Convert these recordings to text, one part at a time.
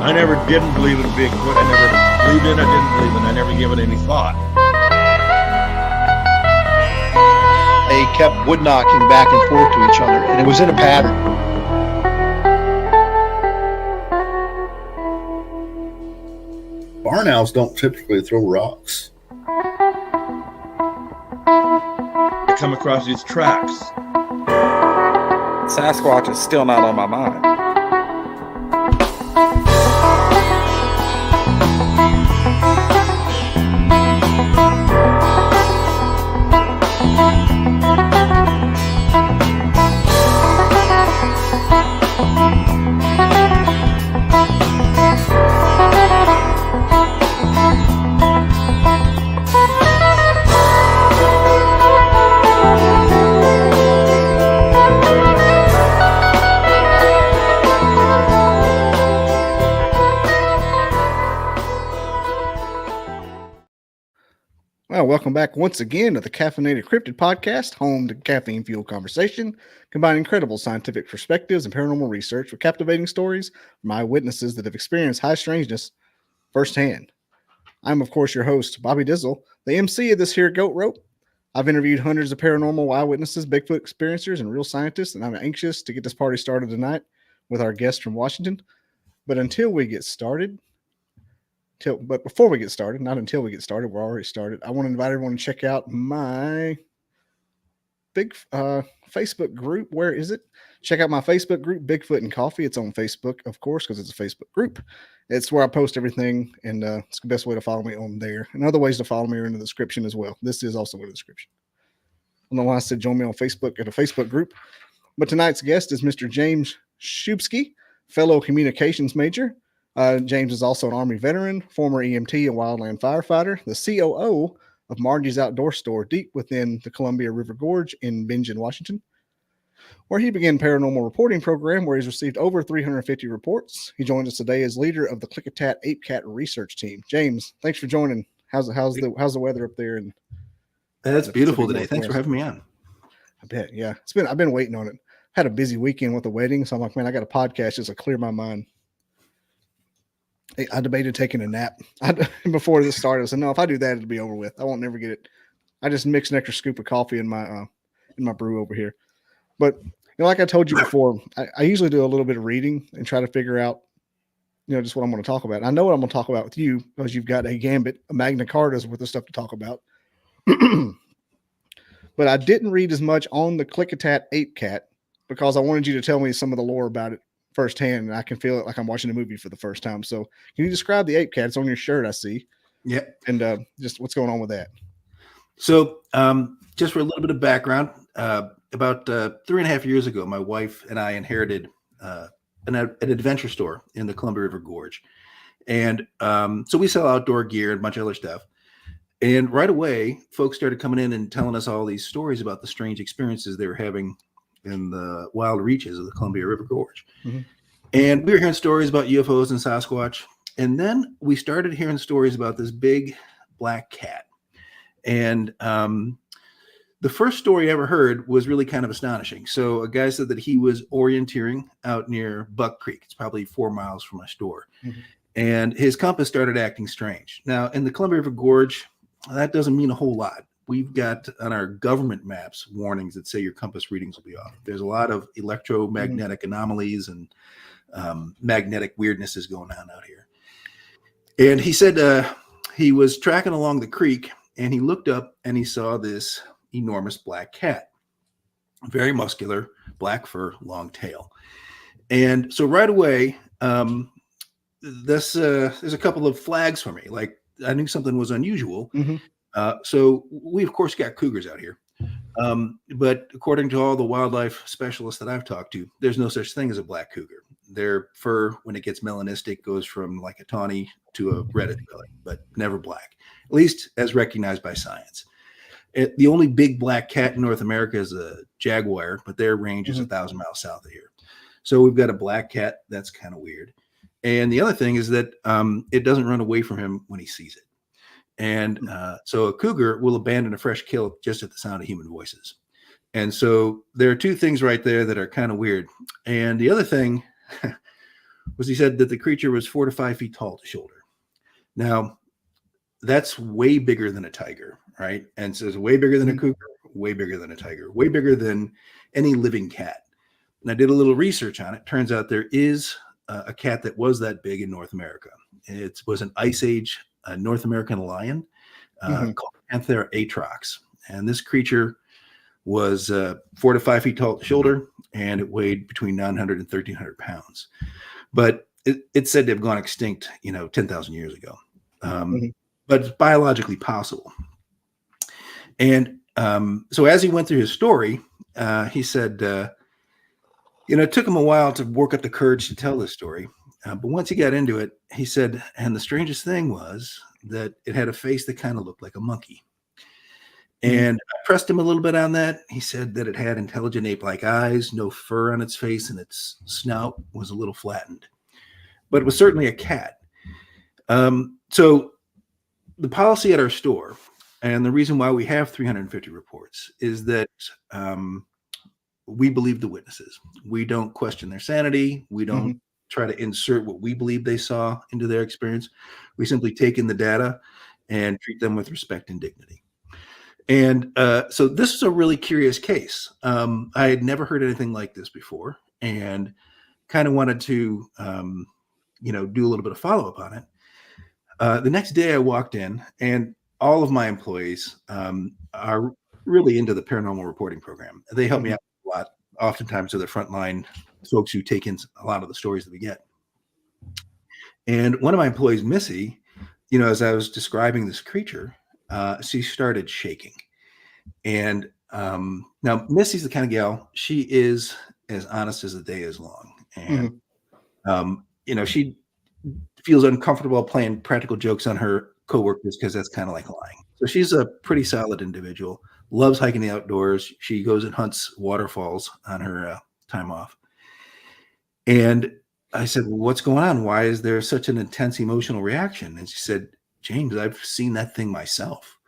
I never didn't believe in Bigfoot. I never believed in it, didn't believe in it. I never gave it any thought. They kept wood knocking back and forth to each other, and it was in a pattern. Barn owls don't typically throw rocks. I come across these tracks. Sasquatch is still not on my mind. Welcome back once again to the Caffeinated Cryptid podcast, home to caffeine-fueled conversation, combining incredible scientific perspectives and paranormal research with captivating stories from eyewitnesses that have experienced high strangeness firsthand. I'm, of course, your host, Bobby Dizzle, the MC of this here Goat Rope. I've interviewed hundreds of paranormal eyewitnesses, Bigfoot experiencers, and real scientists, and I'm anxious to get this party started tonight with our guest from Washington. But until we get started, before we get started, not until we get started, we're already started. I want to invite everyone to check out my big Facebook group. Where is it? Check out my Facebook group, Bigfoot and Coffee. It's on Facebook, of course, because it's a Facebook group. It's where I post everything, and it's the best way to follow me on there. And other ways to follow me are in the description as well. This is also in the description. I don't know why I said join me on Facebook at a Facebook group. But tonight's guest is Mr. James Szubski, fellow communications major. James is also an Army veteran, former EMT and wildland firefighter, the COO of Margie's Outdoor Store deep within the Columbia River Gorge in Bingen, Washington, where he began paranormal reporting program where he's received over 350 reports. He joins us today as leader of the Klickitat Ape Cat research team. James, thanks for joining. How's the weather up there? And that's beautiful today. Thanks for having me on. I bet. Yeah, I've been waiting on it. Had a busy weekend with the wedding, so I'm like, man, I got a podcast just to clear my mind. I debated taking a nap before this started. I said, no, if I do that, it'll be over with. I won't never get it. I just mix an extra scoop of coffee in my brew over here. But like I told you before, I usually do a little bit of reading and try to figure out, just what I'm going to talk about. I know what I'm going to talk about with you because you've got a gambit, a Magna Carta's worth of stuff to talk about. But I didn't read as much on the Klickitat Ape Cat because I wanted you to tell me some of the lore about it firsthand, and I can feel it like I'm watching a movie for the first time. So can you describe the ape cat? It's on your shirt, I see. Yeah. And just what's going on with that? So just for a little bit of background, about 3.5 years ago, my wife and I inherited an adventure store in the Columbia River Gorge. And so we sell outdoor gear and a bunch of other stuff. And right away, folks started coming in and telling us all these stories about the strange experiences they were having in the wild reaches of the Columbia River Gorge. Mm-hmm. And we were hearing stories about UFOs and Sasquatch. And then we started hearing stories about this big black cat. And the first story I ever heard was really kind of astonishing. So a guy said that he was orienteering out near Buck Creek. It's probably 4 miles from my store. Mm-hmm. And his compass started acting strange. Now, in the Columbia River Gorge, that doesn't mean a whole lot. We've got on our government maps warnings that say your compass readings will be off. There's a lot of electromagnetic anomalies and magnetic weirdnesses going on out here. And he said he was tracking along the creek and he looked up and he saw this enormous black cat, very muscular, black fur, long tail. And so right away, there's a couple of flags for me. Like I knew something was unusual. Mm-hmm. So we, of course, got cougars out here. But according to all the wildlife specialists that I've talked to, there's no such thing as a black cougar. Their fur, when it gets melanistic, goes from like a tawny to a reddish color, but never black, at least as recognized by science. The only big black cat in North America is a jaguar, but their range is 1,000 miles south of here. So we've got a black cat. That's kind of weird. And the other thing is that it doesn't run away from him when he sees it. And so a cougar will abandon a fresh kill just at the sound of human voices. And so there are two things right there that are kind of weird. And the other thing was he said that the creature was 4 to 5 feet tall at the shoulder. Now, that's way bigger than a tiger, right? And so it's way bigger than a cougar, way bigger than a tiger, way bigger than any living cat. And I did a little research on it. Turns out there is a cat that was that big in North America. It was an Ice Age North American lion called Panthera atrox. And this creature was 4 to 5 feet tall at the shoulder, and it weighed between 900 and 1,300 pounds. But it's said to have gone extinct, 10,000 years ago. But it's biologically possible. And so as he went through his story, he said, it took him a while to work up the courage to tell this story. But once he got into it, he said, and the strangest thing was that it had a face that kind of looked like a monkey. And I pressed him a little bit on that. He said that it had intelligent ape-like eyes, no fur on its face, and its snout was a little flattened. But it was certainly a cat. So the policy at our store, and the reason why we have 350 reports, is that we believe the witnesses. We don't question their sanity. We don't try to insert what we believe they saw into their experience. We simply take in the data and treat them with respect and dignity. And so this is a really curious case. I had never heard anything like this before, and kind of wanted to, do a little bit of follow-up on it. The next day I walked in, and all of my employees are really into the paranormal reporting program. They help me out a lot. Oftentimes they're the frontline folks who take in a lot of the stories that we get. And one of my employees, Missy, as I was describing this creature, she started shaking. And now Missy's the kind of gal, she is as honest as the day is long. And, she feels uncomfortable playing practical jokes on her coworkers because that's kind of like lying. So she's a pretty solid individual, loves hiking the outdoors. She goes and hunts waterfalls on her time off. And I said, well, what's going on? Why is there such an intense emotional reaction? And she said, James, I've seen that thing myself.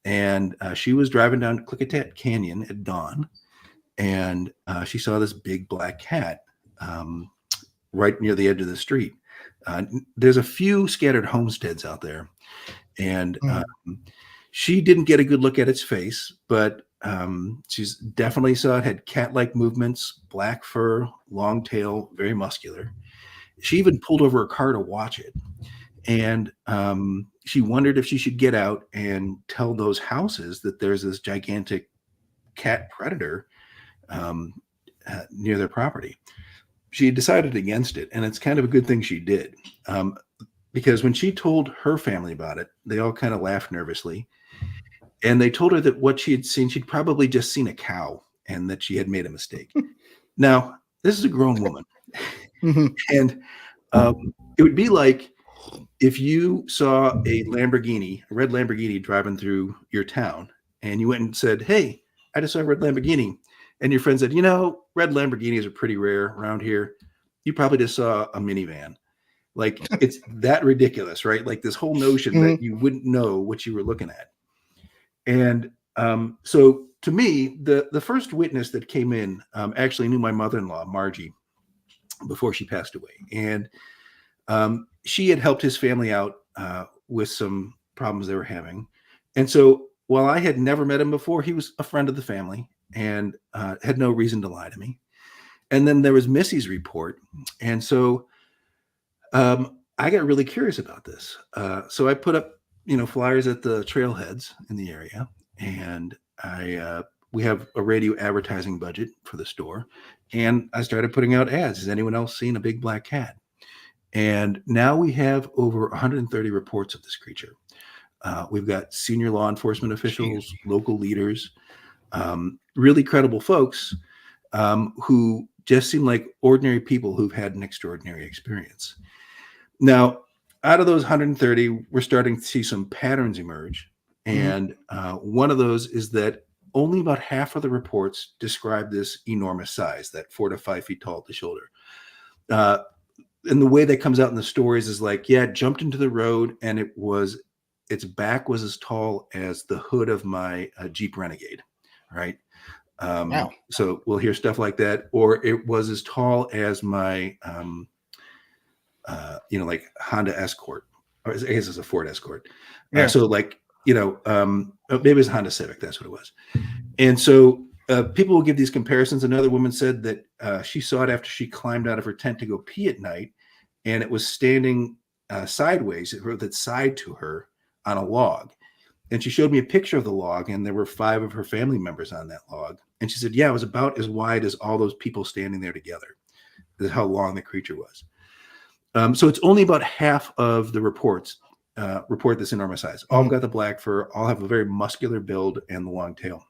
And she was driving down Klickitat Canyon at dawn, and she saw this big black cat right near the edge of the street. There's a few scattered homesteads out there, and she didn't get a good look at its face, but she's definitely saw it had cat-like movements, black fur, long tail, very muscular. She even pulled over a car to watch it. And she wondered if she should get out and tell those houses that there's this gigantic cat predator near their property. She decided against it, and it's kind of a good thing she did, because when she told her family about it, they all kind of laughed nervously. And they told her that what she had seen, she'd probably just seen a cow and that she had made a mistake. Now, this is a grown woman. And it would be like if you saw a red Lamborghini driving through your town, and you went and said, hey, I just saw a red Lamborghini. And your friend said, red Lamborghinis are pretty rare around here. You probably just saw a minivan. Like, it's that ridiculous, right? Like this whole notion that you wouldn't know what you were looking at. And so to me, the first witness that came in actually knew my mother-in-law, Margie, before she passed away. And she had helped his family out with some problems they were having. And so while I had never met him before, he was a friend of the family and had no reason to lie to me. And then there was Missy's report. And so I got really curious about this. So I put up, flyers at the trailheads in the area. And we have a radio advertising budget for the store. And I started putting out ads. Has anyone else seen a big black cat? And now we have over 130 reports of this creature. We've got senior law enforcement officials, local leaders, really credible folks who just seem like ordinary people who've had an extraordinary experience. Now, out of those 130, we're starting to see some patterns emerge. And one of those is that only about half of the reports describe this enormous size, that 4 to 5 feet tall at the shoulder. And the way that comes out in the stories is like, it jumped into the road, and its back was as tall as the hood of my Jeep Renegade, right? Wow. So we'll hear stuff like that. Or it was as tall as my like Honda Escort, or I guess it's a Ford Escort. Yeah. So like, maybe it was a Honda Civic. That's what it was. And so people will give these comparisons. Another woman said that she saw it after she climbed out of her tent to go pee at night, and it was standing sideways, with its side to her on a log. And she showed me a picture of the log, and there were 5 of her family members on that log. And she said, yeah, it was about as wide as all those people standing there together. That's how long the creature was. So it's only about half of the reports report this enormous size. All got the black fur, all have a very muscular build and the long tail.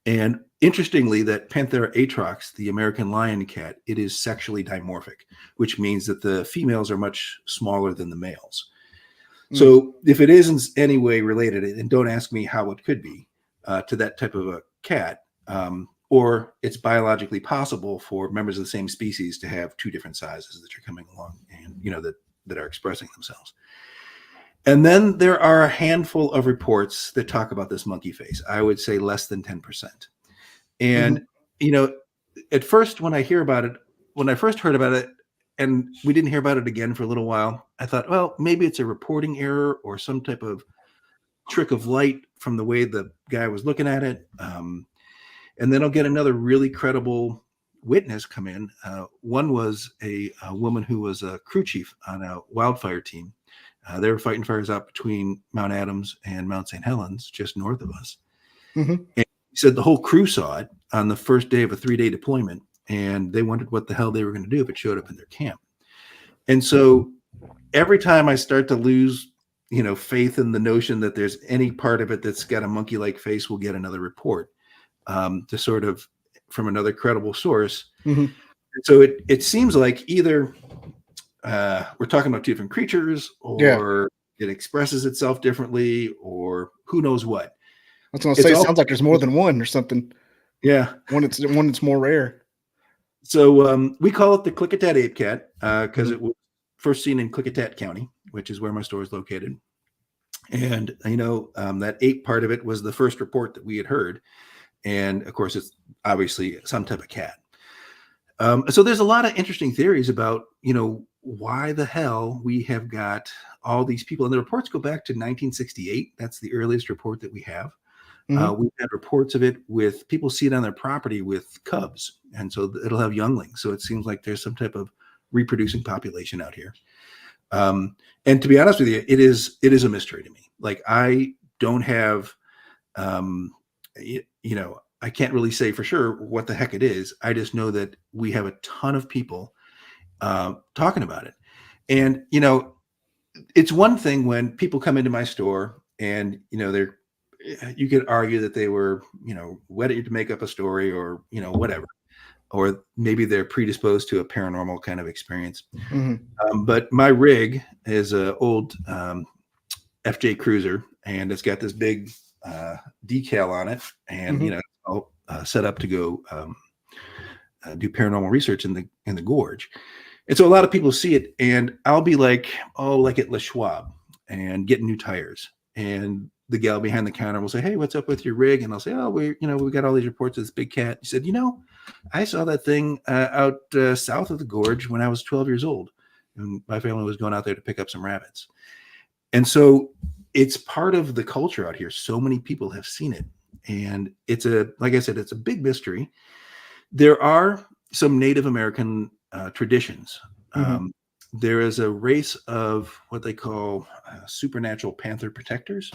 And interestingly, that Panthera atrox, the American lion cat, it is sexually dimorphic, which means that the females are much smaller than the males. So if it is in any way related, and don't ask me how it could be, to that type of a cat, or it's biologically possible for members of the same species to have 2 different sizes that are coming along and, that are expressing themselves. And then there are a handful of reports that talk about this monkey face. I would say less than 10%. And, at first, when I first heard about it, and we didn't hear about it again for a little while, I thought, well, maybe it's a reporting error or some type of trick of light from the way the guy was looking at it. And then I'll get another really credible witness come in. One was a woman who was a crew chief on a wildfire team. They were fighting fires out between Mount Adams and Mount St. Helens, just north of us. And he said the whole crew saw it on the first day of a 3-day deployment, and they wondered what the hell they were going to do if it showed up in their camp. And so every time I start to lose, faith in the notion that there's any part of it that's got a monkey-like face, we'll get another report to sort of from another credible source. So it seems like either we're talking about 2 different creatures, or it expresses itself differently, or who knows what. I was going to say, it sounds like there's more than one or something. Yeah. One that's more rare. So we call it the Klickitat Ape Cat because it was first seen in Klickitat County, which is where my store is located. And, that ape part of it was the first report that we had heard. And, of course, it's obviously some type of cat. So there's a lot of interesting theories about, why the hell we have got all these people. And the reports go back to 1968. That's the earliest report that we have. We've had reports of it with people see it on their property with cubs. And so it'll have younglings. So it seems like there's some type of reproducing population out here. And to be honest with you, it is a mystery to me. Like, I don't have, I can't really say for sure what the heck it is. I just know that we have a ton of people talking about it. And, it's one thing when people come into my store and, you could argue that they were, ready to make up a story or, whatever, or maybe they're predisposed to a paranormal kind of experience. But my rig is an old FJ Cruiser, and it's got this big decal on it, and all set up to go do paranormal research in the gorge. And so a lot of people see it, and I'll be like, like at Le Schwab and getting new tires, and the gal behind the counter will say, hey, what's up with your rig? And I'll say, we got all these reports of this big cat. He said, I saw that thing out south of the gorge when I was 12 years old, and my family was going out there to pick up some rabbits. And so it's part of the culture out here. So many people have seen it, and like I said, it's a big mystery. There are some Native American traditions. There is a race of what they call supernatural panther protectors.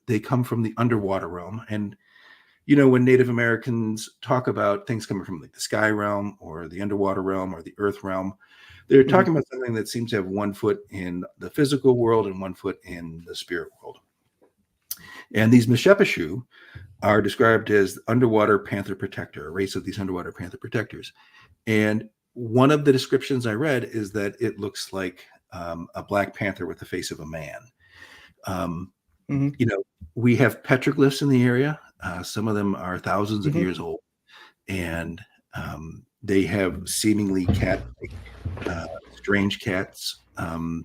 They come from the underwater realm. And, when Native Americans talk about things coming from like the sky realm or the underwater realm or the earth realm, they're talking about something that seems to have 1 foot in the physical world and 1 foot in the spirit world. And these Mishepeshu are described as underwater panther protector, a race of these underwater panther protectors. And one of the descriptions I read is that it looks like a black panther with the face of a man. We have petroglyphs in the area. Some of them are thousands of years old, and they have seemingly strange cats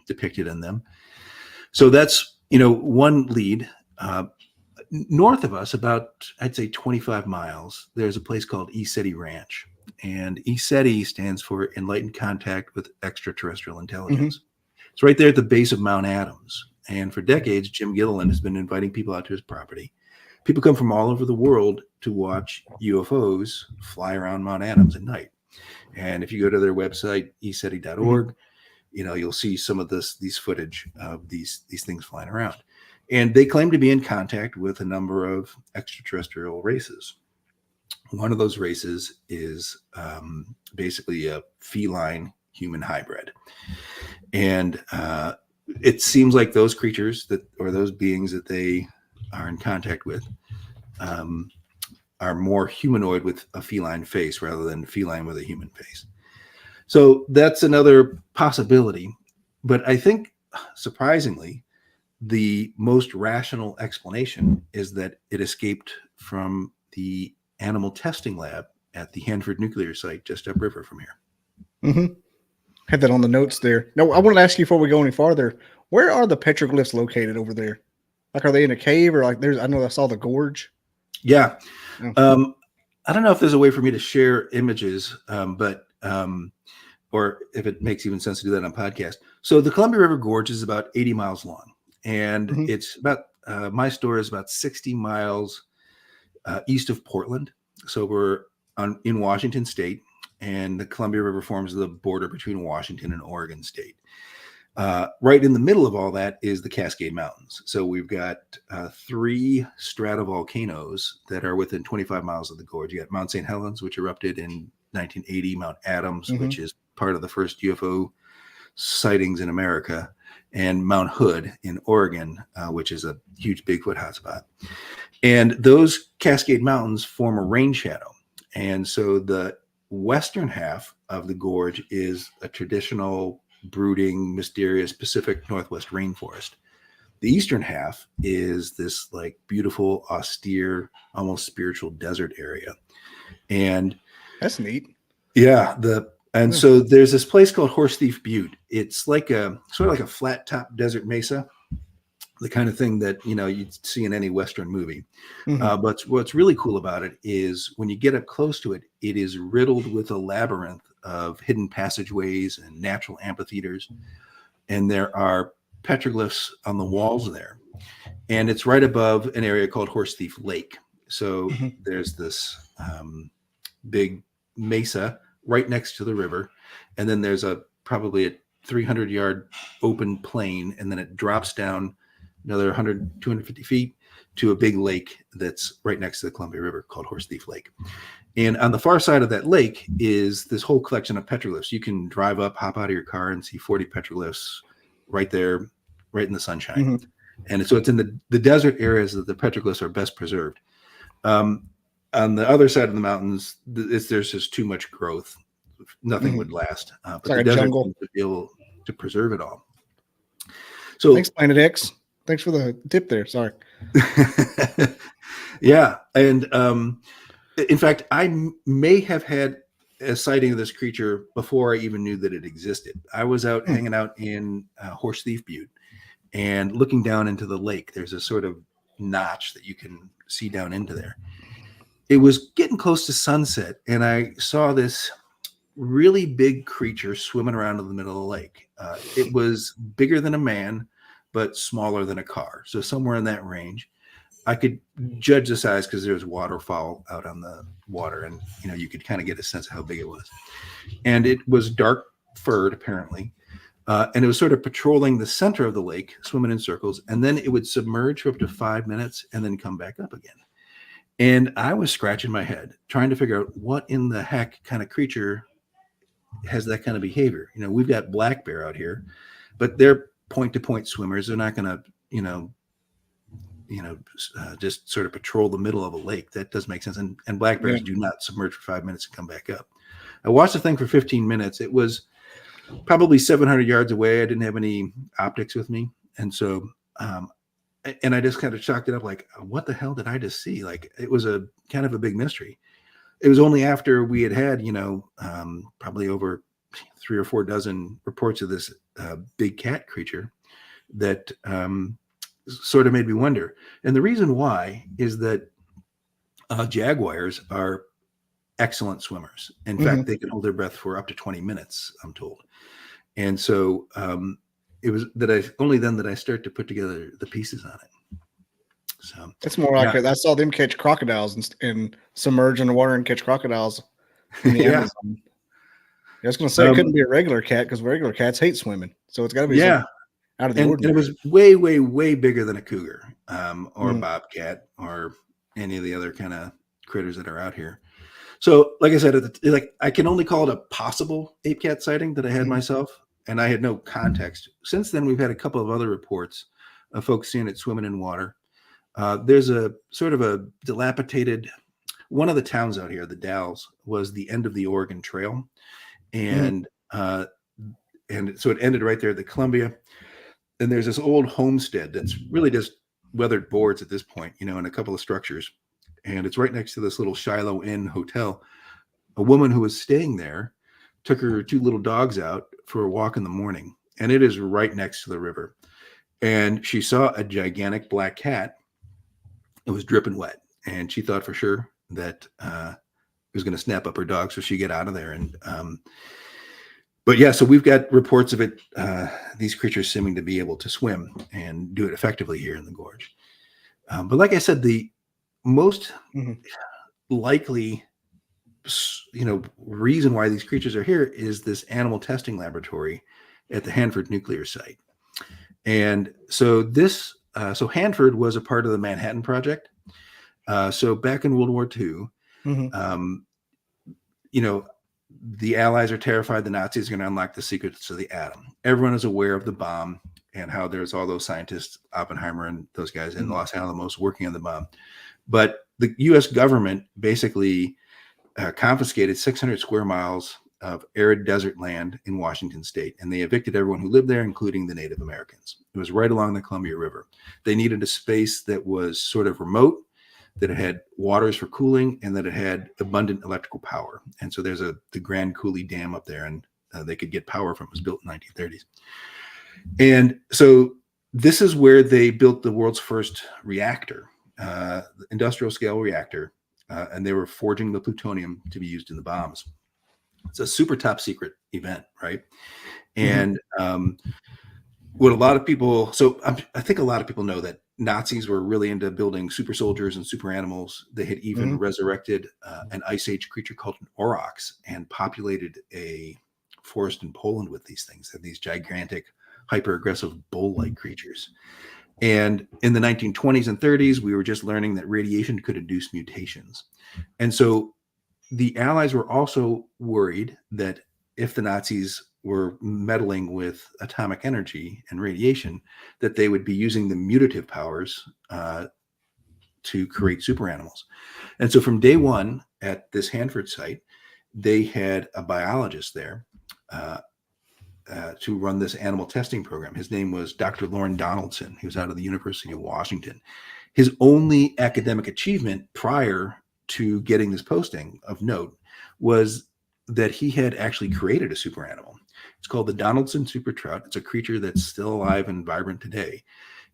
depicted in them. So that's, one lead. North of us, about, I'd say 25 miles, there's a place called East City Ranch. and ESETI stands for Enlightened Contact with Extraterrestrial Intelligence. It's right there at the base of Mount Adams. And for decades, Jim Gilliland has been inviting people out to his property. People come from all over the world to watch UFOs fly around Mount Adams at night. And if you go to their website, eseti.org, you'll see some of these footage of these things flying around. And they claim to be in contact with a number of extraterrestrial races. One of those races is basically a feline human hybrid. And it seems like those creatures or those beings that they are in contact with are more humanoid with a feline face rather than feline with a human face. So that's another possibility. But I think, surprisingly, the most rational explanation is that it escaped from the animal testing lab at the Hanford nuclear site just upriver from here. Had that on the notes there. No, I wanted to ask you before we go any farther, where are the petroglyphs located over there? Like, are they in a cave or like I know I saw the gorge. Yeah. Oh. I don't know if there's a way for me to share images, or if it makes even sense to do that on podcast. So the Columbia River Gorge is about 80 miles long, and it's about, my store is about 60 miles east of Portland. So we're in Washington State, and the Columbia River forms the border between Washington and Oregon State. Right in the middle of all that is the Cascade Mountains. So we've got 3 stratovolcanoes that are within 25 miles of the gorge. You got Mount St. Helens, which erupted in 1980, Mount Adams, which is part of the first UFO sightings in America, and Mount Hood in Oregon, which is a huge Bigfoot hotspot. And those Cascade Mountains form a rain shadow. And so the western half of the gorge is a traditional brooding, mysterious Pacific Northwest rainforest. The eastern half is this like beautiful, austere, almost spiritual desert area. And that's neat. Yeah. So there's this place called Horse Thief Butte. It's like sort of like a flat top desert mesa, the kind of thing that, you'd see in any Western movie. But what's really cool about it is when you get up close to it, it is riddled with a labyrinth of hidden passageways and natural amphitheaters. And there are petroglyphs on the walls there. And it's right above an area called Horse Thief Lake. So there's this big mesa right next to the river. And then there's probably a 300-yard open plain. And then it drops down another 100, 250 feet to a big lake that's right next to the Columbia River called Horse Thief Lake. And on the far side of that lake is this whole collection of petroglyphs. You can drive up, hop out of your car, and see 40 petroglyphs right there, right in the sunshine. And so it's in the desert areas that the petroglyphs are best preserved. On the other side of the mountains, there's just too much growth. Nothing would last. But like the a desert jungle. would be able to preserve it all. So thanks, Planet X. Thanks for the tip there. Sorry. Yeah. And in fact, I may have had a sighting of this creature before I even knew that it existed. I was out hanging out in Horse Thief Butte and looking down into the lake. There's a sort of notch that you can see down into there. It was getting close to sunset, and I saw this really big creature swimming around in the middle of the lake. It was bigger than a man, but smaller than a car. So somewhere in that range. I could judge the size because there's waterfowl out on the water, and you could kind of get a sense of how big it was. And it was dark furred, apparently, and it was sort of patrolling the center of the lake, swimming in circles, and then it would submerge for up to 5 minutes and then come back up again. And I was scratching my head trying to figure out what in the heck kind of creature has that kind of behavior. We've got black bear out here, but they're point-to-point swimmers. They're not going to, just sort of patrol the middle of a lake. That does make sense. And black bears do not submerge for 5 minutes and come back up. I watched the thing for 15 minutes. It was probably 700 yards away. I didn't have any optics with me. And so, and I just kind of chalked it up like, what the hell did I just see? Like, it was a kind of a big mystery. It was only after we had probably over 3 or 4 dozen reports of this big cat creature that sort of made me wonder. And the reason why is that jaguars are excellent swimmers. In fact, they can hold their breath for up to 20 minutes, I'm told. And so it was only then that I started to put together the pieces on it. So it's more like I saw them catch crocodiles and submerge in the water and catch crocodiles in the Amazon. I was going to say it couldn't be a regular cat because regular cats hate swimming. So it's got to be something out of the ordinary. And it was way, way, way bigger than a cougar or a bobcat or any of the other kind of critters that are out here. So, like I said, I can only call it a possible ape cat sighting that I had myself, and I had no context. Since then, we've had a couple of other reports of folks seeing it swimming in water. There's a sort of a dilapidated, one of the towns out here, the Dalles, was the end of the Oregon Trail. And so it ended right there at the Columbia. And there's this old homestead that's really just weathered boards at this point, and a couple of structures. And it's right next to this little Shiloh Inn hotel. A woman who was staying there took her 2 little dogs out for a walk in the morning. And it is right next to the river. And she saw a gigantic black cat. It was dripping wet. And she thought for sure that it was going to snap up her dog. So she get out of there. And but yeah, so we've got reports of it, these creatures seeming to be able to swim and do it effectively here in the gorge. But like I said, the most likely, reason why these creatures are here is this animal testing laboratory at the Hanford nuclear site. And so so Hanford was a part of the Manhattan Project. So back in World War II, the Allies are terrified the Nazis are going to unlock the secrets of the atom. Everyone is aware of the bomb and how there's all those scientists, Oppenheimer and those guys in Los Alamos working on the bomb. But the U.S. government basically confiscated 600 square miles of arid desert land in Washington state, and they evicted everyone who lived there, including the Native Americans. It was right along the Columbia River. They needed a space that was sort of remote, that it had waters for cooling, and that it had abundant electrical power. And so there's the Grand Coulee Dam up there, and they could get power from it. It was built in the 1930s. And so this is where they built the world's first reactor, industrial scale reactor, and they were forging the plutonium to be used in the bombs. It's a super top secret event, right? And what a lot of people, I think a lot of people know that Nazis were really into building super soldiers and super animals. They had even resurrected an ice age creature called an aurochs and populated a forest in Poland with these things, these gigantic, hyper aggressive bull-like creatures. And in the 1920s and 30s, we were just learning that radiation could induce mutations. And so the Allies were also worried that if the Nazis were meddling with atomic energy and radiation, that they would be using the mutative powers to create super animals. And so from day one at this Hanford site, they had a biologist there to run this animal testing program. His name was Dr. Lauren Donaldson. He was out of the University of Washington. His only academic achievement prior to getting this posting of note was that he had actually created a super animal. It's called the Donaldson super trout. It's a creature that's still alive and vibrant today.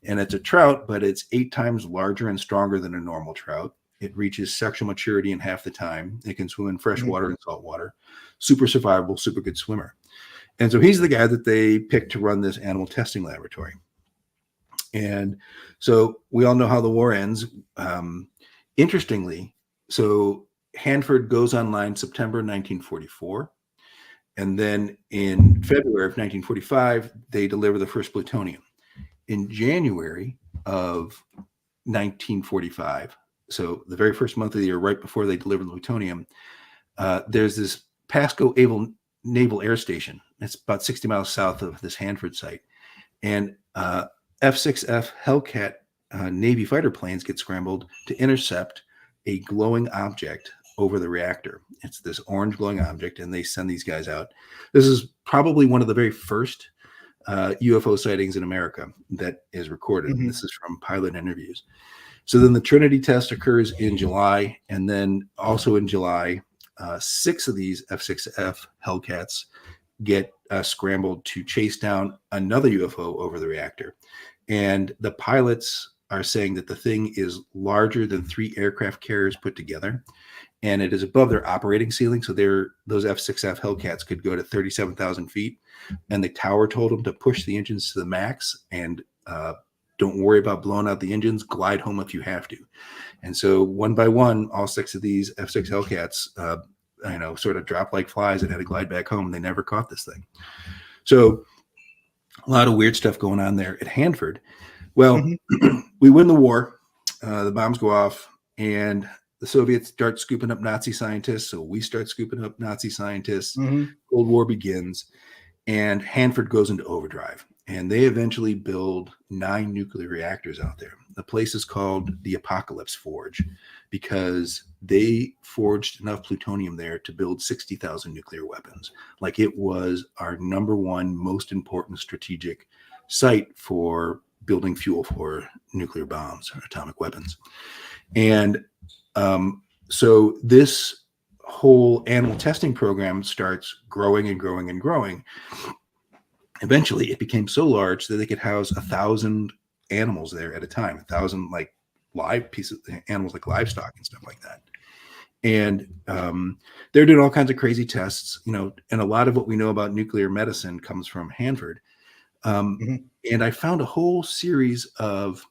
And it's a trout, but it's 8 times larger and stronger than a normal trout. It reaches sexual maturity in half the time. It can swim in fresh water and salt water. Super survivable, super good swimmer. And so he's the guy that they picked to run this animal testing laboratory. And so we all know how the war ends. Interestingly, so Hanford goes online September 1944. And then in February of 1945, they deliver the first plutonium. In January of 1945, so the very first month of the year, right before they deliver the plutonium, there's this Pasco Naval Air Station. It's about 60 miles south of this Hanford site. And F-6F Hellcat Navy fighter planes get scrambled to intercept a glowing object over the reactor. It's this orange glowing object, and they send these guys out. This is probably one of the very first UFO sightings in America that is recorded. And this is from pilot interviews. So then the Trinity test occurs in July, and then also in July, 6 of these F-6F Hellcats get scrambled to chase down another UFO over the reactor. And the pilots are saying that the thing is larger than 3 aircraft carriers put together. and it is above their operating ceiling. So those F6F Hellcats could go to 37,000 feet, and the tower told them to push the engines to the max and don't worry about blowing out the engines. Glide home if you have to. And so one by one, all 6 of these F6 Hellcats, sort of dropped like flies and had to glide back home. They never caught this thing. So a lot of weird stuff going on there at Hanford. Well, we win the war. The bombs go off, and the Soviets start scooping up Nazi scientists. So we start scooping up Nazi scientists. Cold War begins, and Hanford goes into overdrive. And they eventually build 9 nuclear reactors out there. The place is called the Apocalypse Forge because they forged enough plutonium there to build 60,000 nuclear weapons. Like, it was our number one most important strategic site for building fuel for nuclear bombs or atomic weapons. And so this whole animal testing program starts growing and growing and growing. Eventually, it became so large that they could house 1,000 animals there at a time, 1,000 like live pieces, animals like livestock and stuff like that. And they're doing all kinds of crazy tests, and a lot of what we know about nuclear medicine comes from Hanford. And I found a whole series of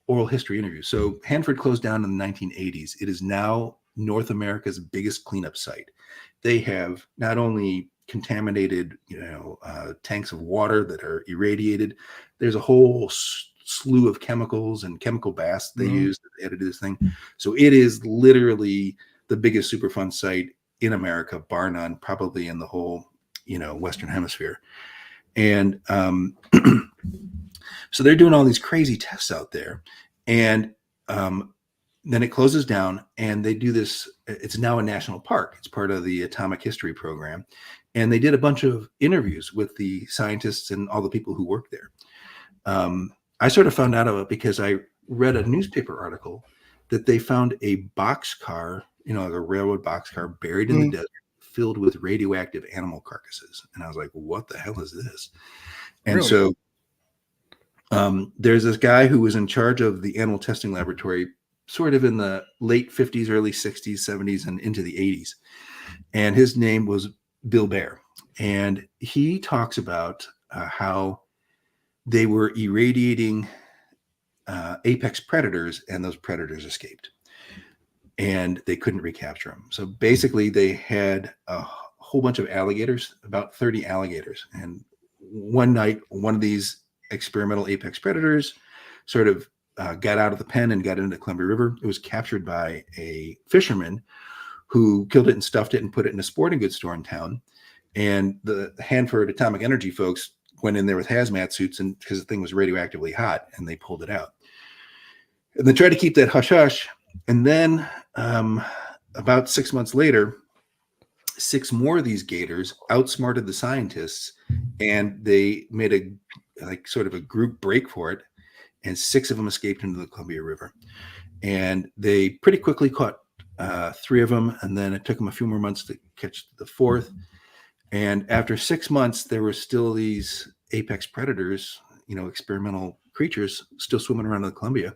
oral history interviews. So Hanford closed down in the 1980s. It is now North America's biggest cleanup site. They have not only contaminated, tanks of water that are irradiated. There's a whole slew of chemicals and chemical baths they use to do this thing. So it is literally the biggest Superfund site in America, bar none, probably in the whole, Western Hemisphere. And so they're doing all these crazy tests out there, and then it closes down, and they do this. It's now a national park. It's part of the Atomic History Program. And they did a bunch of interviews with the scientists and all the people who work there. I sort of found out about it because I read a newspaper article that they found a boxcar, like a railroad boxcar buried in the desert, filled with radioactive animal carcasses. And I was like, what the hell is this? And so there's this guy who was in charge of the animal testing laboratory sort of in the late 50s, early 60s, 70s, and into the 80s. And his name was Bill Bear. And he talks about how they were irradiating apex predators, and those predators escaped. And they couldn't recapture them. So basically, they had a whole bunch of alligators, about 30 alligators. And one night, one of these experimental apex predators sort of got out of the pen and got into the Columbia River. It was captured by a fisherman who killed it and stuffed it and put it in a sporting goods store in town. And the Hanford Atomic Energy folks went in there with hazmat suits, and because the thing was radioactively hot, and they pulled it out. And they tried to keep that hush hush. And then about 6 months later, 6 more of these gators outsmarted the scientists, and they made sort of a group break for it. And 6 of them escaped into the Columbia River. And they pretty quickly caught 3 of them. And then it took them a few more months to catch the 4th. And after 6 months, there were still these apex predators, experimental creatures still swimming around in the Columbia.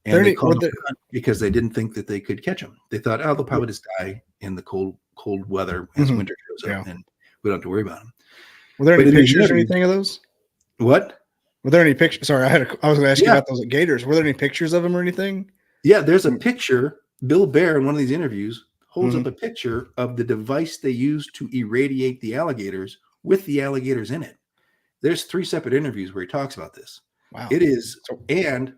And they called them because they didn't think that they could catch them. They thought, they'll probably just die in the cold weather as winter shows up, and we don't have to worry about them. Were there any pictures or anything of those? What? Were there any pictures? Sorry, I was going to ask you about those gators. Were there any pictures of them or anything? Yeah, there's a picture. Bill Bear, in one of these interviews, holds up a picture of the device they used to irradiate the alligators with the alligators in it. There's 3 separate interviews where he talks about this. Wow. It is, and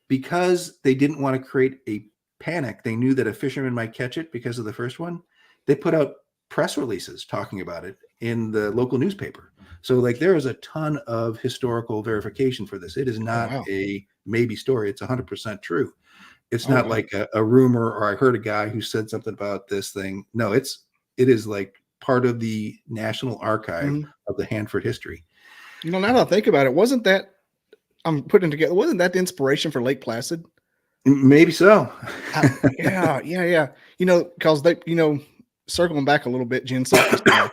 because they didn't want to create a panic, they knew that a fisherman might catch it because of the first one. They put out press releases talking about it in the local newspaper. So there is a ton of historical verification for this. It is not a maybe story. It's 100% true. It's not like a rumor, or I heard a guy who said something about this thing. No, it is like part of the National Archive of the Hanford history. Now that I think about it, wasn't that the inspiration for Lake Placid? Maybe so. Yeah. Because they, circling back a little bit, James Szubski,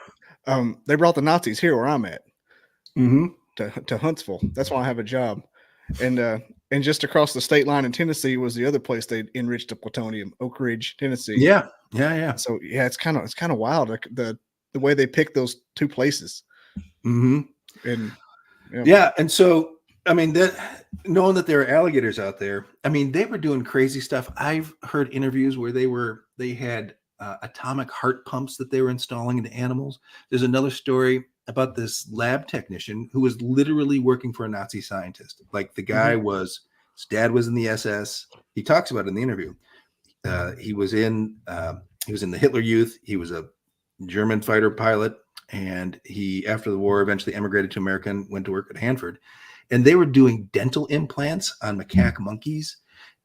they brought the Nazis here where I'm at, to Huntsville. That's why I have a job. And And just across the state line in Tennessee was the other place they enriched the plutonium, Oak Ridge, Tennessee. Yeah. Yeah. So yeah, it's kind of wild, like the way they picked those two places. Mm-hmm. And yeah, and so I mean, that knowing that there are alligators out there, I mean, they were doing crazy stuff. I've heard interviews where they had atomic heart pumps that they were installing into animals. There's another story about this lab technician who was literally working for a Nazi scientist. Like the guy his dad was in the SS. He talks about it in the interview. He was in the Hitler Youth. He was a German fighter pilot, and he, after the war, eventually emigrated to America and went to work at Hanford. And they were doing dental implants on macaque monkeys.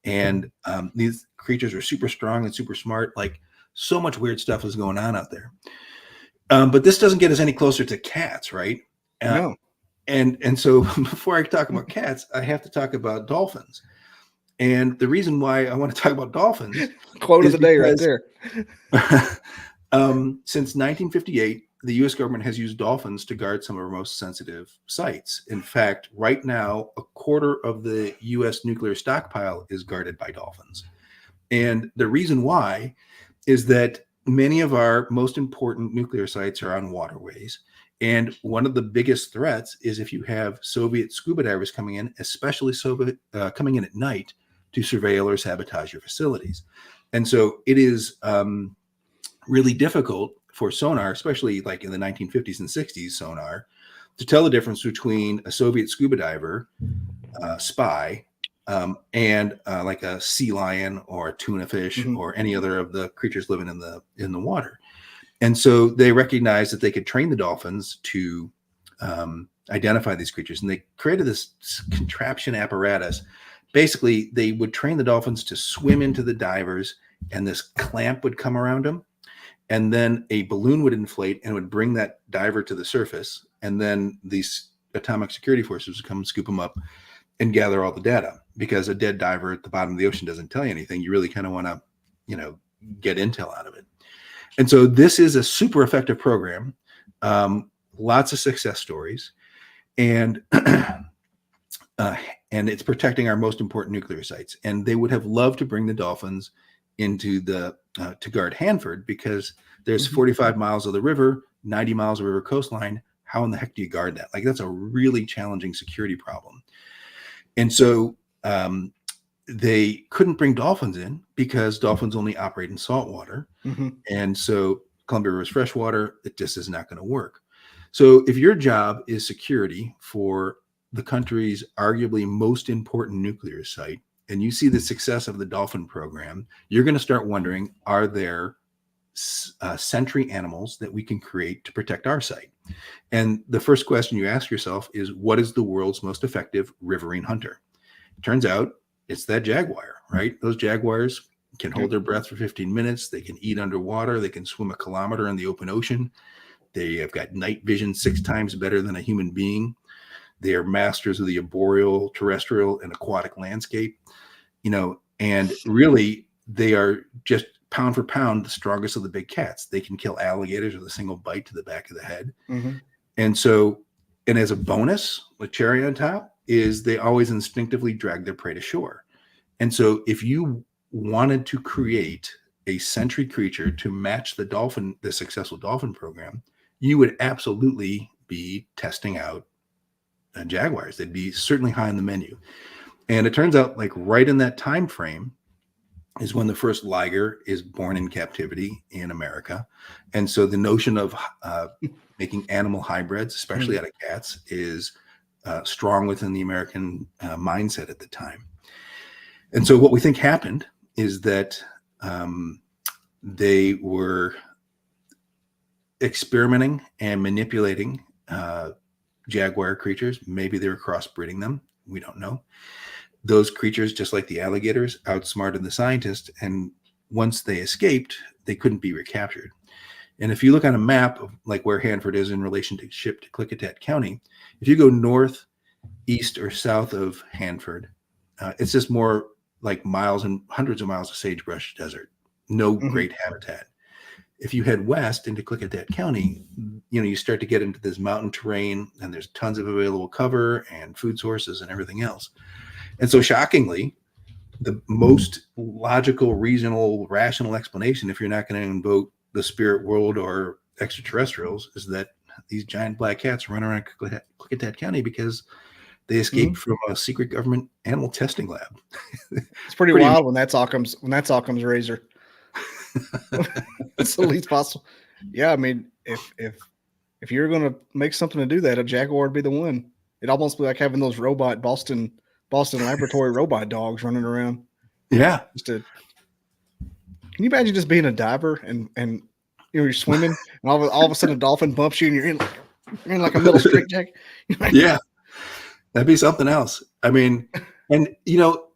And these creatures were super strong and super smart. Like, so much weird stuff was going on out there. But this doesn't get us any closer to cats, right? No. And so before I talk about cats, I have to talk about dolphins. And the reason why I want to talk about dolphins quote of the day right there. Since 1958, the U.S. government has used dolphins to guard some of our most sensitive sites. In fact, right now, a quarter of the U.S. nuclear stockpile is guarded by dolphins. And the reason why is that many of our most important nuclear sites are on waterways. And one of the biggest threats is if you have Soviet scuba divers coming in, especially coming in at night to surveil or sabotage your facilities. And so it is really difficult for sonar, especially like in the 1950s and 60s sonar, to tell the difference between a Soviet scuba diver, spy, and like a sea lion or a tuna fish or any other of the creatures living in the water. And so they recognized that they could train the dolphins to identify these creatures, and they created this contraption apparatus. Basically, they would train the dolphins to swim into the divers, and this clamp would come around them. And then a balloon would inflate and would bring that diver to the surface. And then these atomic security forces would come and scoop them up and gather all the data, because a dead diver at the bottom of the ocean doesn't tell you anything. You really kind of want to, get intel out of it. And so this is a super effective program. Lots of success stories, and it's protecting our most important nuclear sites. And they would have loved to bring the dolphins into to guard Hanford, because there's 45 miles of the river, 90 miles of river coastline. How in the heck do you guard that? Like, that's a really challenging security problem. And so they couldn't bring dolphins in because dolphins only operate in salt water. And so Columbia River is freshwater. It just is not going to work. So if your job is security for the country's arguably most important nuclear site, and you see the success of the dolphin program, you're going to start wondering, are there sentry animals that we can create to protect our site? And the first question you ask yourself is, what is the world's most effective riverine hunter? It turns out it's that jaguar, right? Those jaguars can hold their breath for 15 minutes. They can eat underwater. They can swim a kilometer in the open ocean. They have got night vision 6 times better than a human being. They are masters of the arboreal, terrestrial, and aquatic landscape, and really they are just pound for pound the strongest of the big cats. They can kill alligators with a single bite to the back of the head. And so, and as a bonus, the cherry on top is they always instinctively drag their prey to shore. And so if you wanted to create a sentry creature to match the successful dolphin program, you would absolutely be testing out jaguars. They'd be certainly high on the menu. And it turns out, like, right in that time frame is when the first liger is born in captivity in America. And so the notion of making animal hybrids, especially out of cats, is strong within the American mindset at the time. And so what we think happened is that they were experimenting and manipulating jaguar creatures. Maybe they were crossbreeding them. We don't know. Those creatures, just like the alligators, outsmarted the scientists. And once they escaped, they couldn't be recaptured. And if you look on a map of like where Hanford is in relation to Klickitat County, if you go north, east, or south of Hanford, it's just more like miles and hundreds of miles of sagebrush desert, no great habitat. If you head west into Klickitat County, you start to get into this mountain terrain, and there's tons of available cover and food sources and everything else. And so shockingly, the most logical, reasonable, rational explanation, if you're not going to invoke the spirit world or extraterrestrials, is that these giant black cats run around Klickitat County because they escaped from a secret government animal testing lab. It's pretty wild when that's all comes razor. It's the least possible. Yeah, I mean, if you're gonna make something to do that, a jaguar would be the one. It'd almost be like having those robot Boston laboratory robot dogs running around. Yeah. Can you imagine just being a diver and you're swimming and all of a sudden a dolphin bumps you and you're in like a middle straitjacket? Yeah. That'd be something else. I mean, and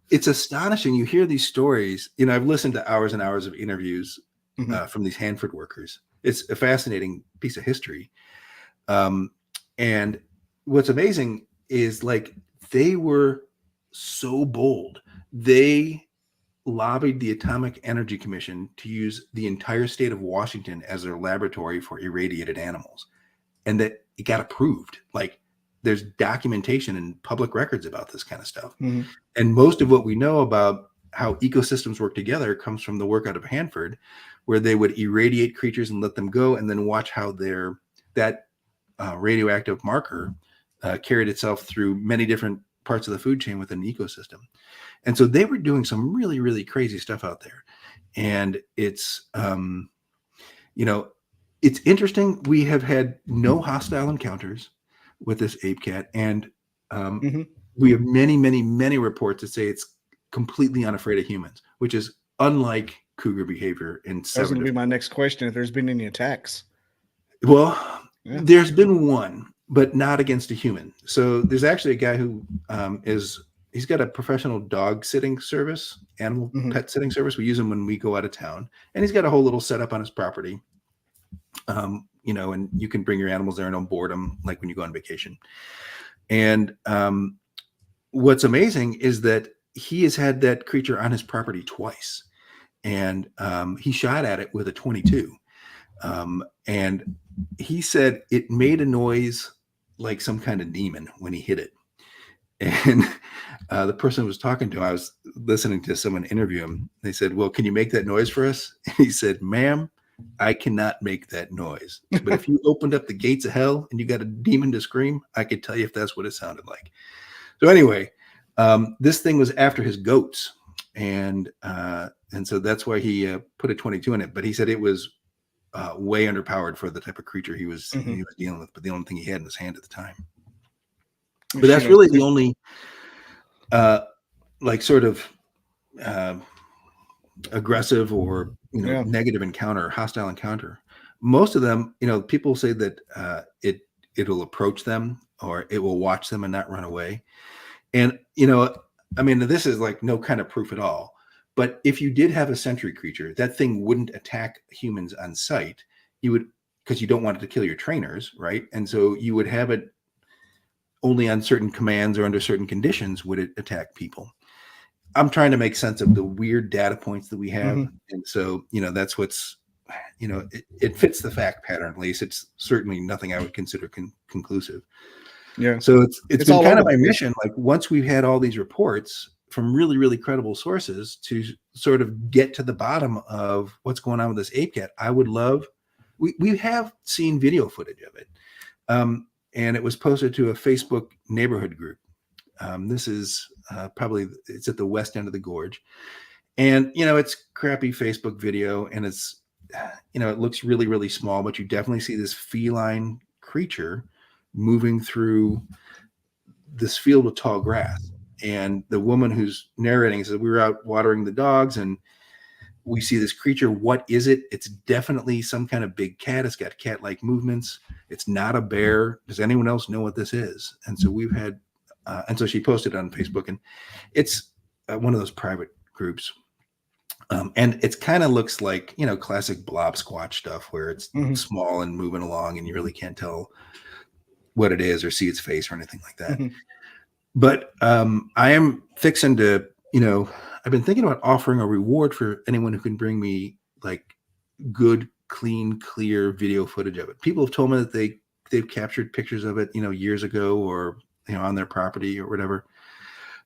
it's astonishing. You hear these stories. I've listened to hours and hours of interviews from these Hanford workers. It's a fascinating piece of history. And what's amazing is like they were so bold. They lobbied the Atomic Energy Commission to use the entire state of Washington as their laboratory for irradiated animals, and that it got approved. Like there's documentation and public records about this kind of stuff. And most of what we know about how ecosystems work together comes from the work out of Hanford, where they would irradiate creatures and let them go, and then watch how that radioactive marker carried itself through many different parts of the food chain within the ecosystem. And so they were doing some really, really crazy stuff out there. And it's, it's interesting. We have had no hostile encounters with this ape cat. And we have many, many, many reports that say it's completely unafraid of humans, which is unlike cougar behavior. That's going to be my next question. If there's been any attacks. Well, there's been one, but not against a human. So there's actually a guy who he's got a professional dog sitting service, animal pet sitting service. We use him when we go out of town, and he's got a whole little setup on his property. And you can bring your animals there and don't board them like when you go on vacation. And what's amazing is that he has had that creature on his property twice, and he shot at it with a .22. And he said it made a noise like some kind of demon when he hit it. And the person who was talking to him, I was listening to someone interview him. They said, "Well, can you make that noise for us?" And he said, "Ma'am, I cannot make that noise. But if you opened up the gates of hell and you got a demon to scream, I could tell you if that's what it sounded like." So anyway, this thing was after his goats. And so that's why he put a .22 in it. But he said it was way underpowered for the type of creature he was dealing with, but the only thing he had in his hand at the time. But that's really the only sort of aggressive or negative encounter, hostile encounter. Most of them, people say that it'll approach them or it will watch them and not run away. And this is like no kind of proof at all. But if you did have a sentry creature, that thing wouldn't attack humans on sight. You would, because you don't want it to kill your trainers, right? And so you would have it only on certain commands or under certain conditions would it attack people. I'm trying to make sense of the weird data points that we have. And so, that's what's, it fits the fact pattern, at least. It's certainly nothing I would consider conclusive. Yeah. So it's been kind of my mission. Like once we've had all these reports from really, really credible sources to sort of get to the bottom of what's going on with this ape cat, I would love, we have seen video footage of it. And it was posted to a Facebook neighborhood group. This is it's at the west end of the Gorge. And, it's crappy Facebook video and it's, it looks really, really small, but you definitely see this feline creature moving through this field of tall grass. And the woman who's narrating says, "We were out watering the dogs and we see this creature. What is it? It's definitely some kind of big cat. It's got cat-like movements. It's not a bear. Does anyone else know what this is?" And so we've had, and so she posted on Facebook, and it's one of those private groups. And it kind of looks like, classic blob squatch stuff where it's small and moving along and you really can't tell what it is or see its face or anything like that. But I am fixing to, I've been thinking about offering a reward for anyone who can bring me like good, clean, clear video footage of it. People have told me that they've captured pictures of it, years ago or, on their property or whatever.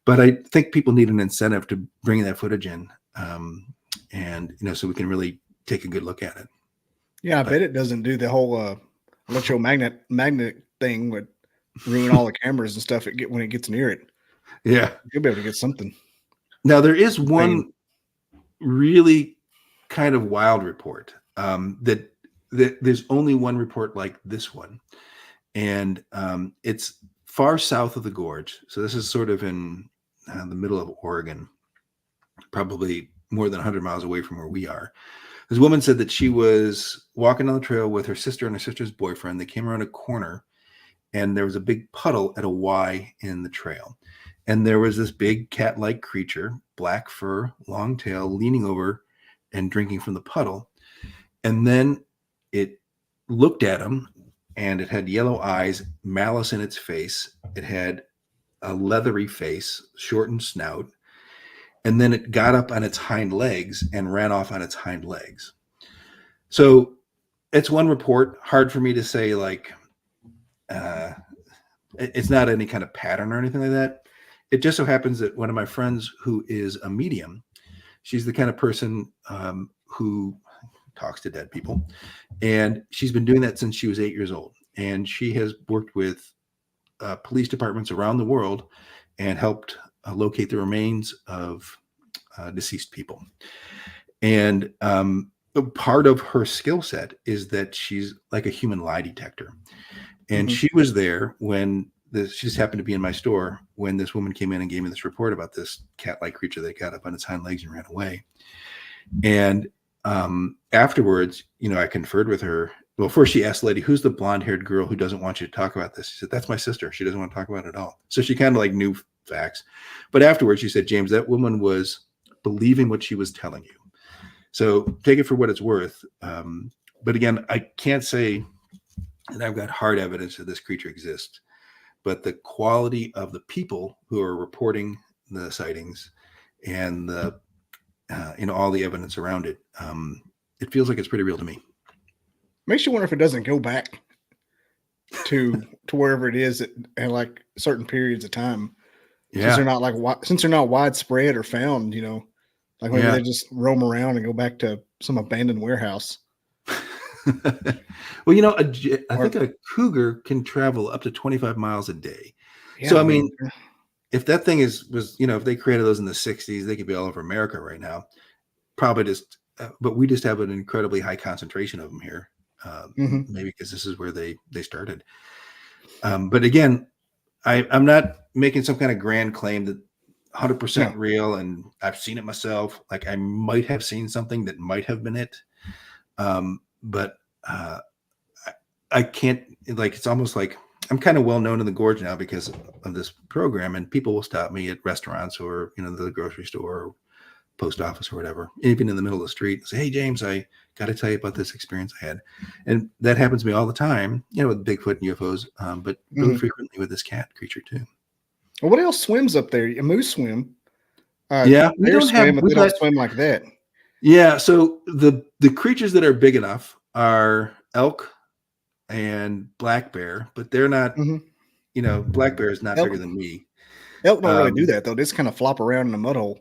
But I think people need an incentive to bring that footage in, and so we can really take a good look at it. Yeah, I bet it doesn't do the whole magnet thing would ruin all the cameras and stuff when it gets near it. Yeah, You'll be able to get something. Now there is one really kind of wild report that there's only one report like this one, and it's far south of the Gorge. So this is sort of in the middle of Oregon, probably more than 100 miles away from where we are. This woman said that she was walking on the trail with her sister and her sister's boyfriend. They came around a corner, and there was a big puddle at a Y in the trail. And there was this big cat-like creature, black fur, long tail, leaning over and drinking from the puddle. And then it looked at him, and it had yellow eyes, malice in its face. It had a leathery face, shortened snout. And then it got up on its hind legs and ran off on its hind legs. So it's one report. Hard for me to say, like, it's not any kind of pattern or anything like that. It just so happens that one of my friends who is a medium, she's the kind of person who talks to dead people. And she's been doing that since she was 8 years old. And she has worked with police departments around the world and helped locate the remains of deceased people. And part of her skill set is that she's like a human lie detector. And she was there when she just happened to be in my store when this woman came in and gave me this report about this cat-like creature that got up on its hind legs and ran away. And afterwards, I conferred with her. Well, first she asked the lady, "Who's the blonde-haired girl who doesn't want you to talk about this?" She said, "That's my sister. She doesn't want to talk about it at all." So she kind of like knew facts. But afterwards she said, "James, that woman was believing what she was telling you. So take it for what it's worth." But again, I can't say that I've got hard evidence that this creature exists. But the quality of the people who are reporting the sightings and the all the evidence around it, it feels like it's pretty real to me. Makes you wonder if it doesn't go back to wherever it is at like certain periods of time. Yeah. Since they're not widespread or found, like maybe they just roam around and go back to some abandoned warehouse. Well, I think a cougar can travel up to 25 miles a day. Yeah, So, I mean, if that thing was, if they created those in the 60s, they could be all over America right now. Probably just, but we just have an incredibly high concentration of them here. Maybe because this is where they started. But again, I'm not making some kind of grand claim that 100% real, and I've seen it myself. Like I might have seen something that might have been it. But I can't, like, it's almost like I'm kind of well known in the Gorge now because of this program, and people will stop me at restaurants or, the grocery store or post office or whatever, even in the middle of the street, and say, "Hey, James, I got to tell you about this experience I had." And that happens to me all the time, with Bigfoot and UFOs, but really frequently with this cat creature too. Well, what else swims up there? A moose swim. Yeah. They don't swim like that. Yeah. So the creatures that are big enough are elk and black bear, but they're not, black bear is not bigger than me. Elk don't really do that though. They just kind of flop around in a mud hole.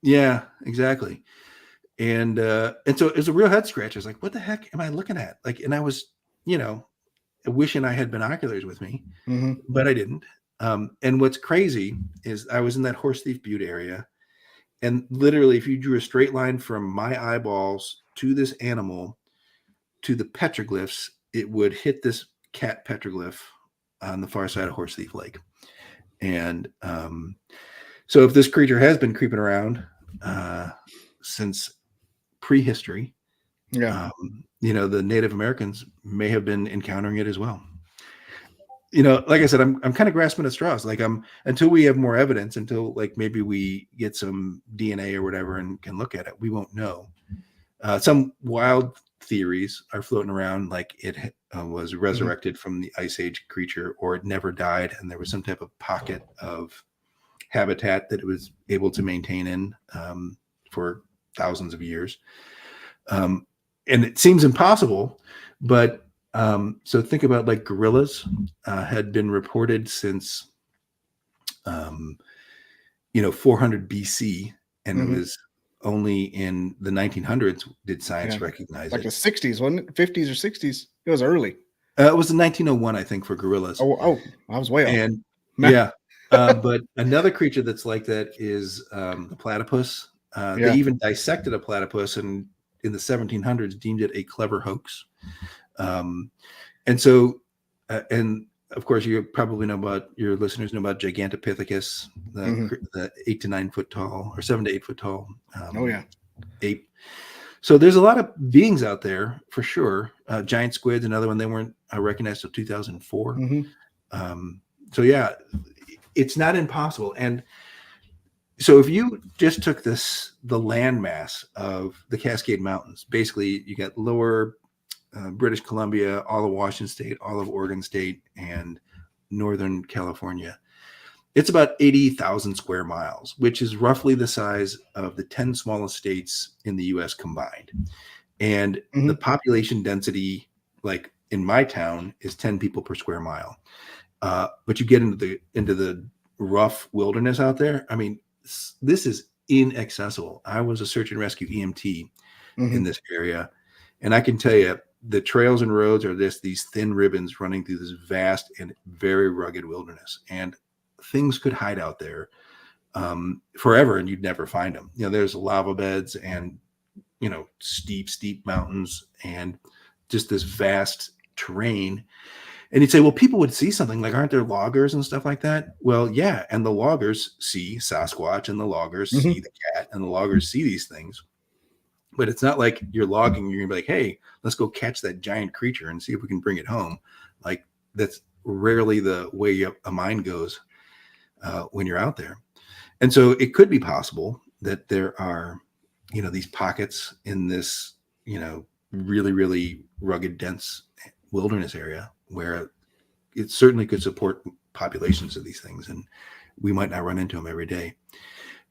Yeah, exactly. And so it's a real head scratch. I was like, what the heck am I looking at? Like, and I was, wishing I had binoculars with me, but I didn't. And what's crazy is I was in that Horse Thief Butte area, and literally if you drew a straight line from my eyeballs to this animal to the petroglyphs, it would hit this cat petroglyph on the far side of Horse Thief Lake. And so if this creature has been creeping around since prehistory, the Native Americans may have been encountering it as well. Like I said, I'm kind of grasping at straws. Like until we have more evidence, until like maybe we get some DNA or whatever and can look at it, we won't know. Some wild theories are floating around, like it was resurrected from the Ice Age creature, or it never died, and there was some type of pocket of habitat that it was able to maintain in for thousands of years. And it seems impossible, but so think about like gorillas had been reported since 400 BC, and Mhm. it was only in the 1900s did science recognize Like it. the 60s, wasn't it? 50s or 60s. It was early. It was in 1901, I think, for gorillas. Oh, I was way off. And yeah, but another creature that's like that is the platypus. They Yeah. even dissected a platypus and in the 1700s deemed it a clever hoax. And so, and of course, you probably know about, your listeners know about Gigantopithecus, the 8 to 9 foot tall or 7 to 8 foot tall Oh yeah. ape. So there's a lot of beings out there for sure. Giant squids, another one, they weren't recognized until 2004. So yeah, it's not impossible. And so if you just took the landmass of the Cascade Mountains, basically you got lower British Columbia, all of Washington State, all of Oregon State, and Northern California. It's about 80,000 square miles, which is roughly the size of the 10 smallest states in the U.S. combined. And the population density, like in my town, is 10 people per square mile. But you get into the rough wilderness out there. I mean, this is inaccessible. I was a search and rescue EMT in this area, and I can tell you, the trails and roads are these thin ribbons running through this vast and very rugged wilderness, and things could hide out there forever, and you'd never find them. There's lava beds and steep mountains and just this vast terrain. And you'd say, well, people would see something, like, aren't there loggers and stuff like that? Well, yeah, and the loggers see Sasquatch, and the loggers see the cat, and the loggers see these things. But it's not like you're logging, you're gonna be like, hey, let's go catch that giant creature and see if we can bring it home. Like, that's rarely the way a mind goes when you're out there. And so it could be possible that there are, these pockets in this, really, really rugged, dense wilderness area where it certainly could support populations of these things, and we might not run into them every day.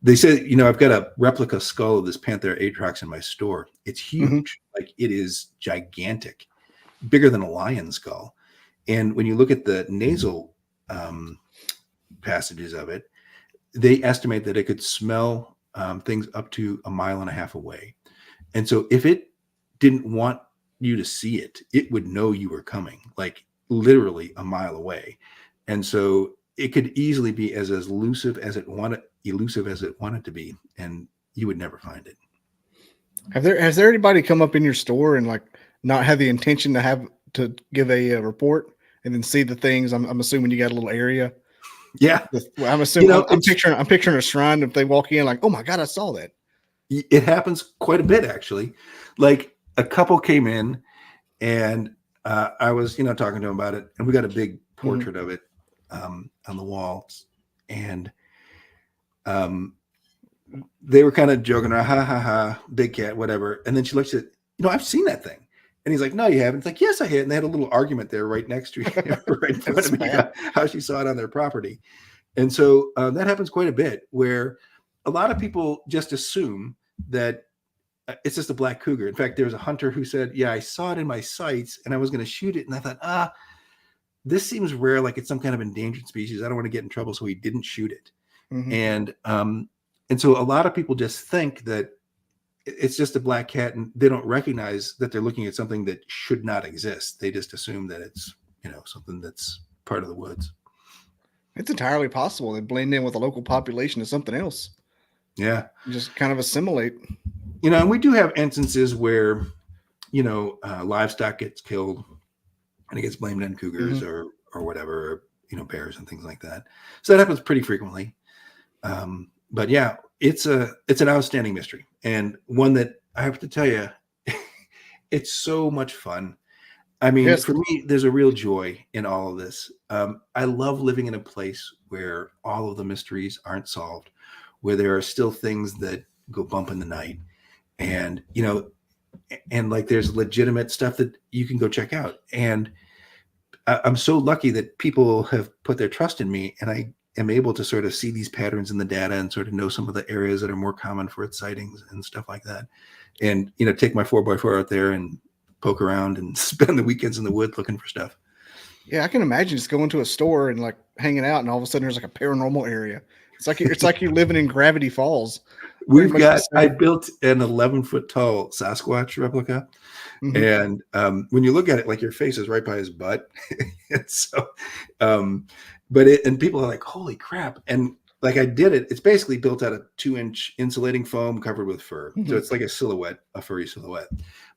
They said, I've got a replica skull of this Panthera atrox in my store. It's huge. Like, it is gigantic, bigger than a lion skull. And when you look at the nasal passages of it, they estimate that it could smell things up to 1.5 miles away. And so if it didn't want you to see it, it would know you were coming, like literally 1 mile away. And so it could easily be as elusive as it wanted to be, and you would never find it. Has there anybody come up in your store and like not have the intention to give a report and then see the things? I'm assuming you got a little area. Yeah, I'm assuming. I'm picturing a shrine. If they walk in, like, oh my god, I saw that. It happens quite a bit, actually. Like, a couple came in, and I was, talking to them about it, and we got a big portrait of it on the walls, and they were kind of joking around, ha ha ha, big cat, whatever. And then she looks at, I've seen that thing. And he's like, no, you haven't. It's like, yes, I had. And they had a little argument there right next to right in front of me, how she saw it on their property. And so that happens quite a bit, where a lot of people just assume that it's just a black cougar. In fact, there was a hunter who said, yeah, I saw it in my sights and I was going to shoot it. And I thought, this seems rare, like it's some kind of endangered species. I don't want to get in trouble. So he didn't shoot it. And so a lot of people just think that it's just a black cat, and they don't recognize that they're looking at something that should not exist. They just assume that it's, something that's part of the woods. It's entirely possible they blend in with the local population as something else. Yeah. You just kind of assimilate. And we do have instances where, livestock gets killed and it gets blamed on cougars or whatever, or, bears and things like that. So that happens pretty frequently. But yeah, it's an outstanding mystery, and one that I have to tell you, it's so much fun. I mean, for me, there's a real joy in all of this. I love living in a place where all of the mysteries aren't solved, where there are still things that go bump in the night, and and like there's legitimate stuff that you can go check out. And I'm so lucky that people have put their trust in me, and I am able to sort of see these patterns in the data and sort of know some of the areas that are more common for its sightings and stuff like that. And, take my 4x4 out there and poke around and spend the weekends in the woods looking for stuff. Yeah, I can imagine just going to a store and like hanging out, and all of a sudden there's like a paranormal area. It's like you're living in Gravity Falls. I built an 11-foot tall Sasquatch replica. Mhm. And when you look at it, like your face is right by his butt. And so, and people are like, holy crap. And like I did it, it's basically built out of 2-inch insulating foam covered with fur. So it's like a furry silhouette.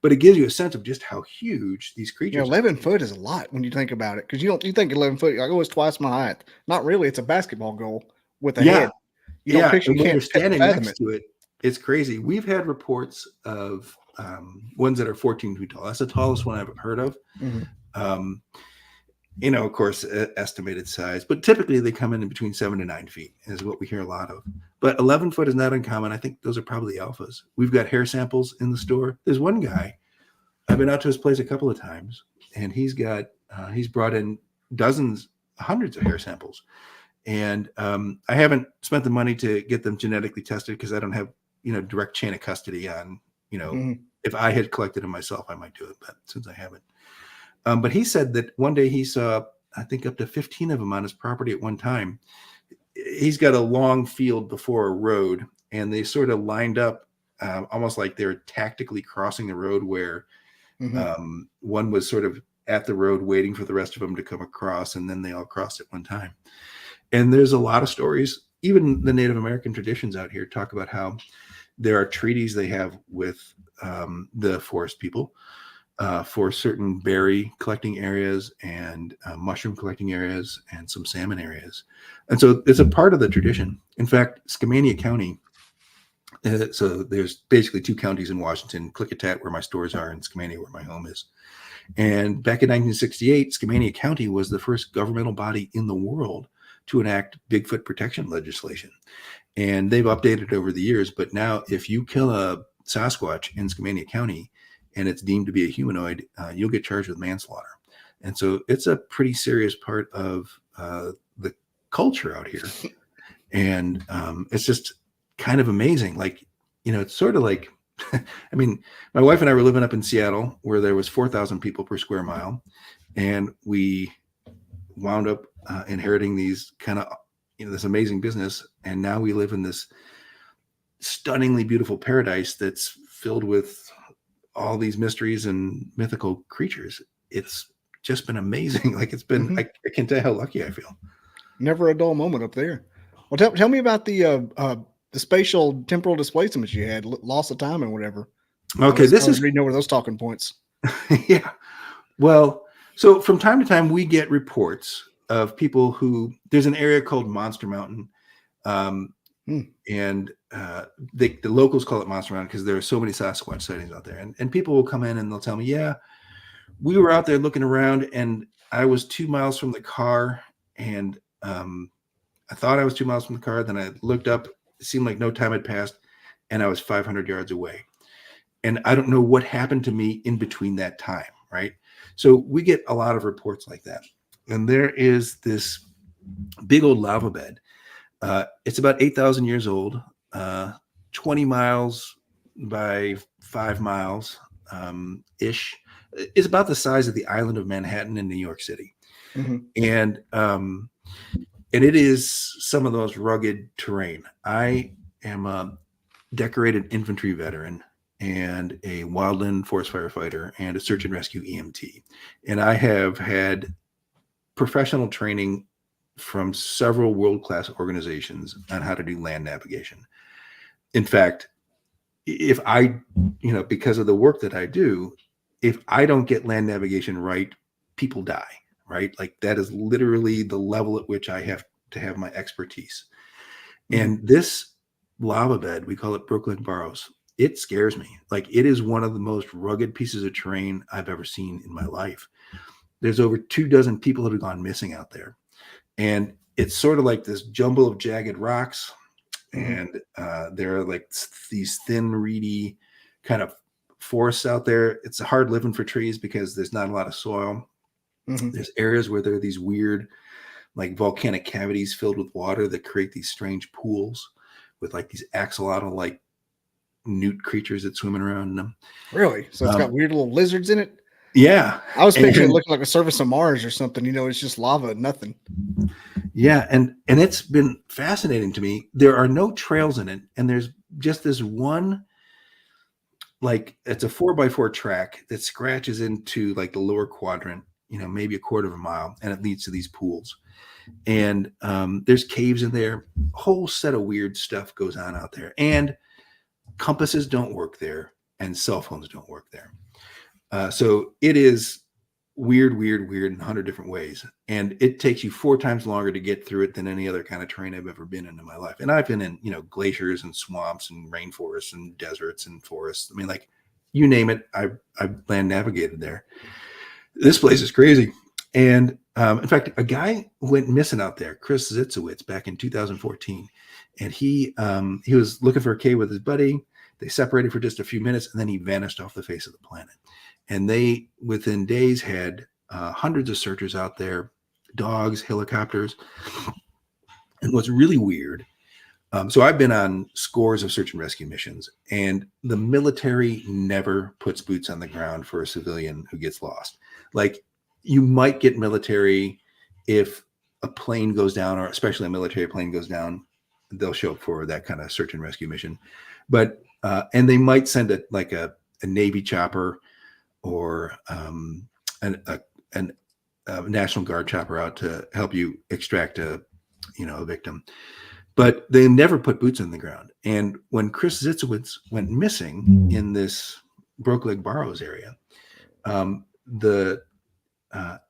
But it gives you a sense of just how huge these creatures are. 11 foot is a lot when you think about it. Because you think 11 foot, you're like, oh, it's twice my height. Not really. It's a basketball goal with a head. You don't picture, and when you you're can't standing fathom next to it, it's crazy. We've had reports of ones that are 14 feet tall. That's the tallest one I've heard of. Of course, estimated size, but typically they come in between 7 to 9 feet is what we hear a lot of. But 11 foot is not uncommon. I think those are probably alphas. We've got hair samples in the store. There's one guy, I've been out to his place a couple of times, and he's brought in hundreds of hair samples. And I haven't spent the money to get them genetically tested because I don't have, direct chain of custody on, if I had collected them myself, I might do it. But since I haven't. But he said that one day he saw, I think, up to 15 of them on his property at one time. He's got a long field before a road, and they sort of lined up almost like they're tactically crossing the road where one was sort of at the road waiting for the rest of them to come across, and then they all crossed at one time. And there's a lot of stories, even the Native American traditions out here talk about how there are treaties they have with the forest people for certain berry collecting areas and mushroom collecting areas and some salmon areas. And so it's a part of the tradition. In fact, Skamania County, so there's basically 2 counties in Washington, Klickitat, where my stores are, and Skamania, where my home is. And back in 1968, Skamania County was the first governmental body in the world to enact Bigfoot protection legislation. And they've updated over the years. But now if you kill a Sasquatch in Skamania County and it's deemed to be a humanoid, you'll get charged with manslaughter. And so it's a pretty serious part of the culture out here. And it's just kind of amazing. Like, it's sort of like, I mean, my wife and I were living up in Seattle where there was 4,000 people per square mile. And we wound up inheriting these kind of, this amazing business. And now we live in this stunningly beautiful paradise that's filled with all these mysteries and mythical creatures. It's just been amazing. Like it's been, I can't tell you how lucky I feel. Never a dull moment up there. Well, tell me about the spatial temporal displacements you had, loss of time and whatever. Okay, this is reading over those talking points. Yeah. Well, so from time to time we get reports of people who, there's an area called Monster Mountain, and the locals call it Monster Mountain because there are so many Sasquatch sightings out there. And people will come in and they'll tell me, yeah, we were out there looking around and I was 2 miles from the car, and I thought I was 2 miles from the car. Then I looked up, it seemed like no time had passed, and I was 500 yards away. And I don't know what happened to me in between that time, right? So we get a lot of reports like that. And there is this big old lava bed. It's about 8,000 years old, 20 miles by 5 miles ish. It's about the size of the island of Manhattan in New York City. And it is some of the most rugged terrain. I am a decorated infantry veteran and a wildland forest firefighter and a search and rescue EMT. And I have had professional training from several world-class organizations on how to do land navigation. In fact, if I, because of the work that I do, if I don't get land navigation right, people die, right? Like that is literally the level at which I have to have my expertise. And this lava bed, we call it Brooklyn Burrows. It scares me. Like it is one of the most rugged pieces of terrain I've ever seen in my life. There's over 24 people that have gone missing out there. And it's sort of like this jumble of jagged rocks. And there are like these thin, reedy kind of forests out there. It's hard living for trees because there's not a lot of soil. There's areas where there are these weird, like volcanic cavities filled with water that create these strange pools with like these axolotl-like newt creatures that swimming around in them. Really? So it's got weird little lizards in it? Yeah. I was picturing it And- looking like a surface of Mars or something. It's just lava and nothing. Yeah, and it's been fascinating to me. There are no trails in it, and there's just this one, like it's a 4x4 track that scratches into like the lower quadrant, maybe a quarter of a mile, and it leads to these pools. And there's caves in there. A whole set of weird stuff goes on out there, and compasses don't work there, and cell phones don't work there. So it is weird in 100 different ways, and it takes you 4 times longer to get through it than any other kind of terrain I've ever been in my life. And I've been in glaciers and swamps and rainforests and deserts and forests. I mean, like, you name it, I've land navigated there. This place is crazy. And in fact, a guy went missing out there, Chris Zitzowitz, back in 2014, and he was looking for a cave with his buddy. They separated for just a few minutes, and then he vanished off the face of the planet. And they, within days, had hundreds of searchers out there, dogs, helicopters. And what's really weird, so I've been on scores of search and rescue missions, and the military never puts boots on the ground for a civilian who gets lost. Like, you might get military if a plane goes down, or especially a military plane goes down, they'll show up for that kind of search and rescue mission. But and they might send a Navy chopper or a National Guard chopper out to help you extract a victim, but they never put boots on the ground. And when Chris Zitzowitz went missing in this Broke Leg Barrows area, the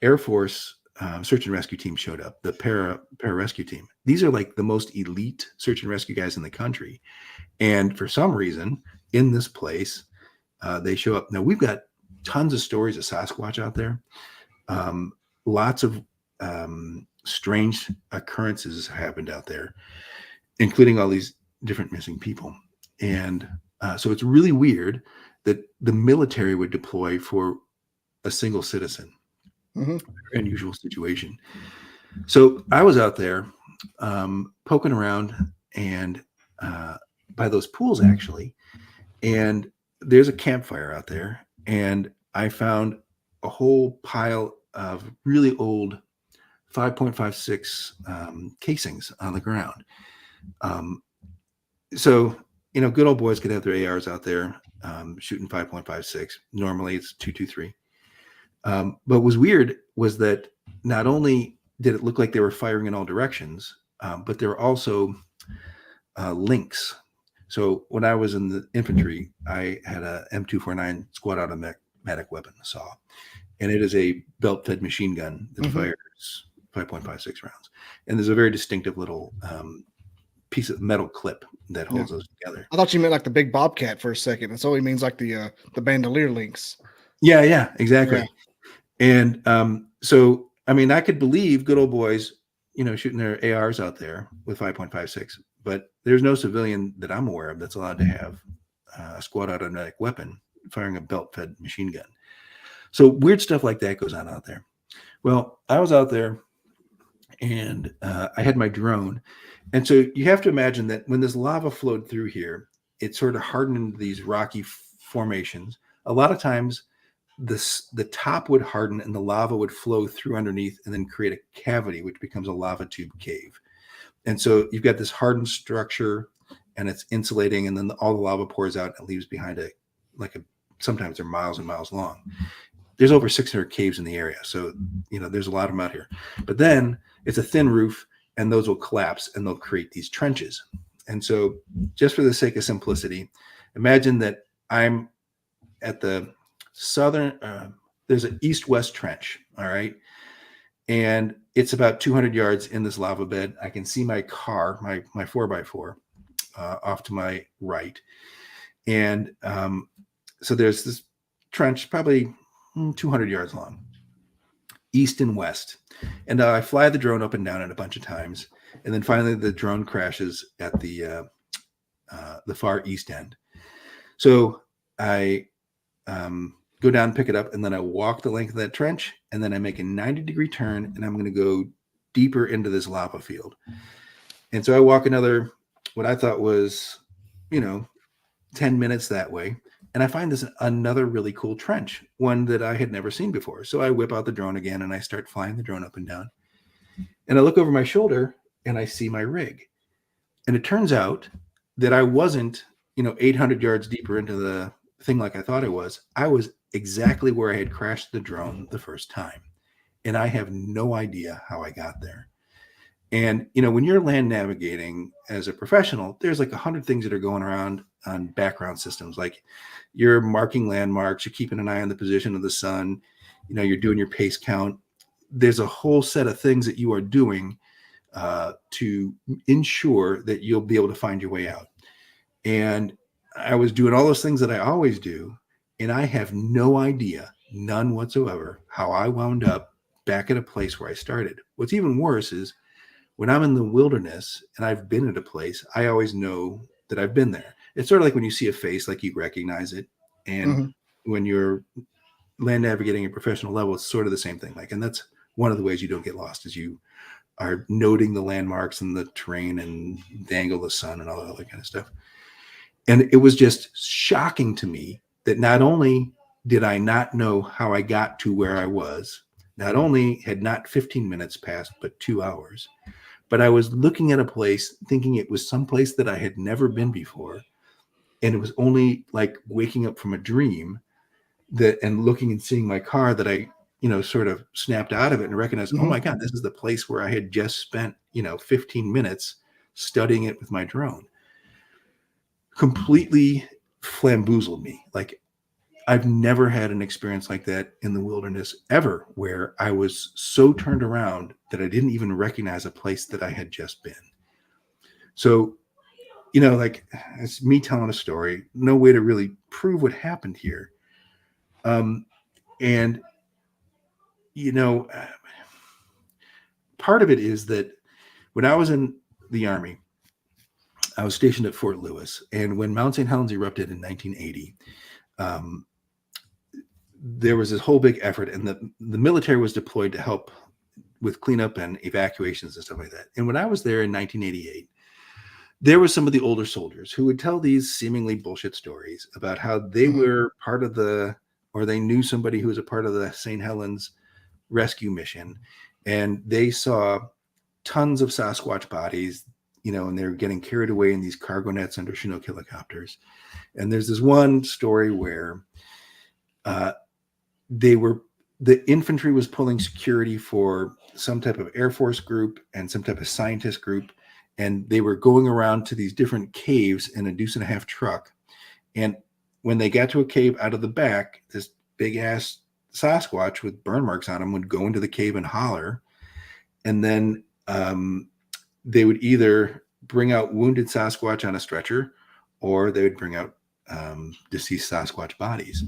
Air Force search and rescue team showed up, the pararescue team. These are like the most elite search and rescue guys in the country. And for some reason, in this place, they show up. Now, we've got tons of stories of Sasquatch out there. Lots of strange occurrences happened out there, including all these different missing people. And so it's really weird that the military would deploy for a single citizen. Mm-hmm. Unusual situation. So I was out there poking around and by those pools, actually, and there's a campfire out there, and I found a whole pile of really old 5.56 casings on the ground. So good old boys could have their ARs out there shooting 5.56. Normally it's 223. But what was weird was that not only did it look like they were firing in all directions, but there were also links. So when I was in the infantry, I had a M249 squad automatic weapon saw, and it is a belt-fed machine gun that fires 5.56 rounds. And there's a very distinctive little piece of metal clip that holds those together. I thought you meant like the big bobcat for a second. That's all he means, like the bandolier links. Yeah, exactly. Yeah. And so, I mean, I could believe good old boys, shooting their ARs out there with 5.56, but there's no civilian that I'm aware of that's allowed to have a squad automatic weapon firing a belt-fed machine gun. So weird stuff like that goes on out there. Well, I was out there and I had my drone. And so you have to imagine that when this lava flowed through here, it sort of hardened into these rocky formations. A lot of times the top would harden and the lava would flow through underneath and then create a cavity, which becomes a lava tube cave. And so you've got this hardened structure and it's insulating, and then all the lava pours out and leaves behind sometimes they're miles and miles long. There's over 600 caves in the area. So, there's a lot of them out here, but then it's a thin roof and those will collapse and they'll create these trenches. And so just for the sake of simplicity, imagine that I'm at the southern, there's an east-west trench. All right. And it's about 200 yards in this lava bed. I can see my car, my 4x4 off to my right. And so there's this trench, probably 200 yards long, east and west. And I fly the drone up and down it a bunch of times. And then finally the drone crashes at the far east end. So I go down, pick it up, and then I walk the length of that trench, and then I make a 90-degree turn, and I'm going to go deeper into this lava field. And so I walk another, what I thought was, 10 minutes that way. and I find this another really cool trench, one that I had never seen before. So I whip out the drone again and I start flying the drone up and down. And I look over my shoulder and I see my rig. And it turns out that I wasn't, 800 yards deeper into the thing like I thought I was. I was exactly where I had crashed the drone the first time. And I have no idea how I got there. And, when you're land navigating as a professional, there's like 100 things that are going around on background systems. Like you're marking landmarks, you're keeping an eye on the position of the sun, you're doing your pace count. There's a whole set of things that you are doing to ensure that you'll be able to find your way out. And I was doing all those things that I always do. And I have no idea, none whatsoever, how I wound up back at a place where I started. What's even worse is when I'm in the wilderness and I've been at a place, I always know that I've been there. It's sort of like when you see a face, like you recognize it. And when you're land navigating at a professional level, it's sort of the same thing. And that's one of the ways you don't get lost is you are noting the landmarks and the terrain and the angle of the sun and all that other kind of stuff. And it was just shocking to me that not only did I not know how I got to where I was, not only had not 15 minutes passed, but 2 hours, but I was looking at a place thinking it was someplace that I had never been before. And it was only like waking up from a dream and looking and seeing my car that I, sort of snapped out of it and recognized, oh my God, this is the place where I had just spent, 15 minutes studying it with my drone. Completely flamboozled me. Like I've never had an experience like that in the wilderness ever, where I was so turned around that I didn't even recognize a place that I had just been. So, it's me telling a story, no way to really prove what happened here. And, part of it is that when I was in the Army, I was stationed at Fort Lewis. And when Mount St. Helens erupted in 1980, there was this whole big effort, and the military was deployed to help with cleanup and evacuations and stuff like that. And when I was there in 1988, there were some of the older soldiers who would tell these seemingly bullshit stories about how they were part of or they knew somebody who was a part of the St. Helens rescue mission. And they saw tons of Sasquatch bodies, and they were getting carried away in these cargo nets under Chinook helicopters. And there's this one story where the infantry was pulling security for some type of Air Force group and some type of scientist group. And they were going around to these different caves in a 2.5 truck. And when they got to a cave out of the back, this big ass Sasquatch with burn marks on him would go into the cave and holler. And then they would either bring out wounded Sasquatch on a stretcher, or they would bring out deceased Sasquatch bodies.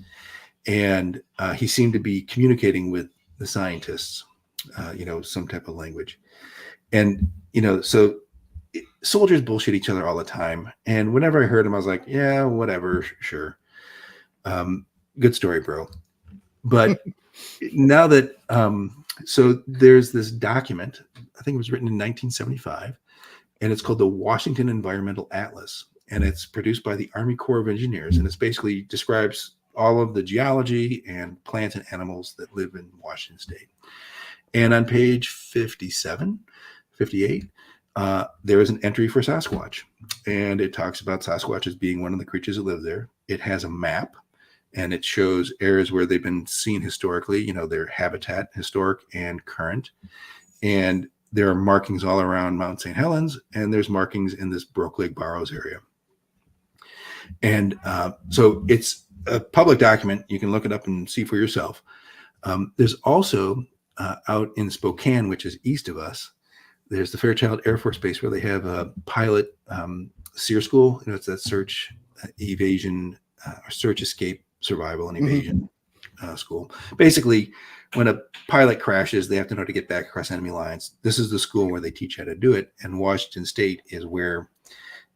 And he seemed to be communicating with the scientists, some type of language. And, so soldiers bullshit each other all the time. And whenever I heard him, I was like, yeah, whatever, sure. Good story, bro. But now that, so there's this document, I think it was written in 1975, and it's called the Washington Environmental Atlas. And it's produced by the Army Corps of Engineers. And it basically describes all of the geology and plants and animals that live in Washington State. And on page 58, there is an entry for Sasquatch. And it talks about Sasquatch as being one of the creatures that live there. It has a map, and it shows areas where they've been seen historically, their habitat, historic and current. And there are markings all around Mount St. Helens, and there's markings in this Broke Lake Barrows area. And so it's a public document. You can look it up and see for yourself. There's also out in Spokane, which is east of us, there's the Fairchild Air Force Base where they have a pilot SEER school. It's that search, evasion, or search, escape, survival, and evasion school. Basically, when a pilot crashes, they have to know how to get back across enemy lines. This is the school where they teach how to do it. And Washington State is where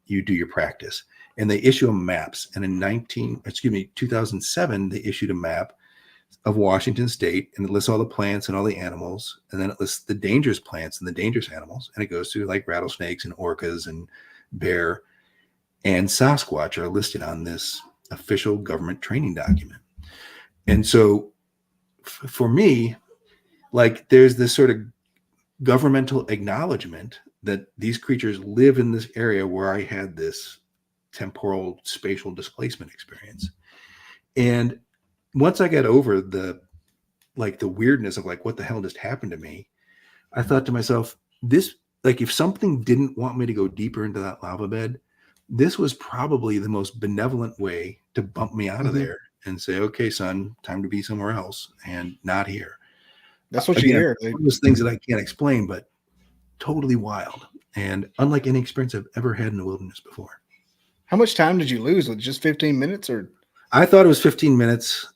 you do your practice. And they issue them maps. And in 2007, they issued a map of Washington State, and it lists all the plants and all the animals. And then it lists the dangerous plants and the dangerous animals. And it goes through like rattlesnakes and orcas and bear and Sasquatch are listed on this official government training document. And so for me, like there's this sort of governmental acknowledgement that these creatures live in this area where I had this temporal spatial displacement experience. And once I got over the weirdness of like, what the hell just happened to me, I thought to myself, this, like, if something didn't want me to go deeper into that lava bed, this was probably the most benevolent way to bump me out of there and say, okay, son, time to be somewhere else and not here. That's what you hear. One of those things that I can't explain, but totally wild and unlike any experience I've ever had in the wilderness before. How much time did you lose? Was it just 15 minutes or? I thought it was 15 minutes.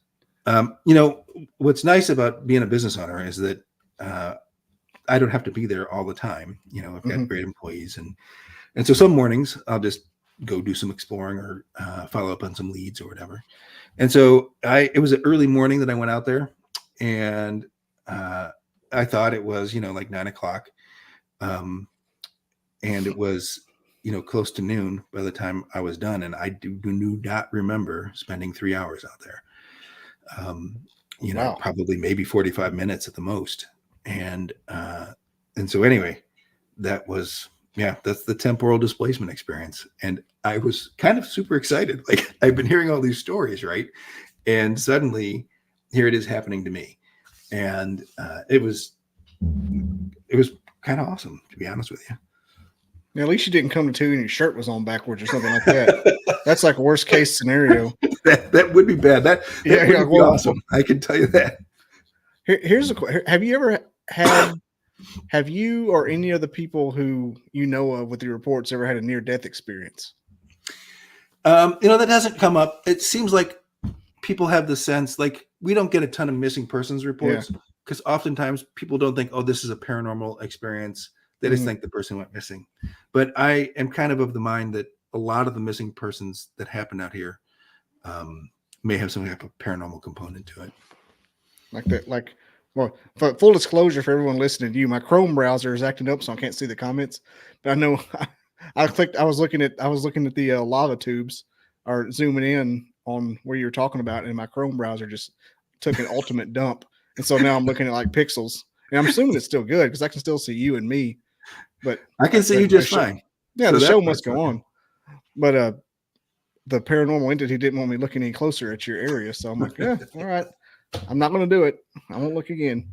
What's nice about being a business owner is that I don't have to be there all the time. I've got great employees. And so some mornings I'll just go do some exploring or follow up on some leads or whatever. And so it was an early morning that I went out there, and I thought it was, like 9 o'clock. And it was, close to noon by the time I was done. And I do not remember spending 3 hours out there. Wow. Probably maybe 45 minutes at the most. And so anyway, that's the temporal displacement experience. And I was kind of super excited. Like, I've been hearing all these stories, right? And suddenly here it is happening to me. And it was kind of awesome, to be honest with you. Now, at least you didn't come to two and your shirt was on backwards or something like that. That's like a worst case scenario. That would be bad. That would be awesome. I can tell you that. Here's a question. Have you or any of the people who you know of with your reports ever had a near-death experience? That hasn't come up. It seems like people have the sense, like, we don't get a ton of missing persons reports because oftentimes people don't think, oh, this is a paranormal experience. They just think the person went missing. But I am kind of the mind that a lot of the missing persons that happen out here may have some type of paranormal component to it. Well, for full disclosure for everyone listening to you, my Chrome browser is acting up, so I can't see the comments. But I know I was looking at the lava tubes, or zooming in on where you were talking about, and my Chrome browser just took an ultimate dump. And so now I'm looking at like pixels, and I'm assuming it's still good because I can still see you and me. But I can see you just fine. Yeah, so the show must go on. But the paranormal entity didn't want me looking any closer at your area, so I'm like, yeah, all right, I'm not going to do it. I won't look again.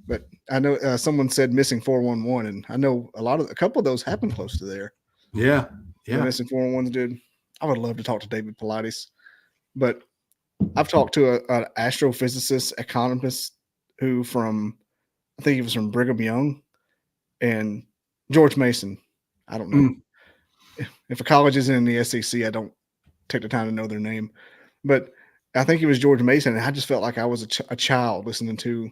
But I know someone said missing 411, and I know a couple of those happen close to there. Yeah. The missing 411s did. I would love to talk to David Pilates, but I've talked to an astrophysicist, economist I think he was from Brigham Young, and George Mason. I don't know. If a college isn't in the SEC, I don't take the time to know their name. But I think it was George Mason, and I just felt like I was a child listening to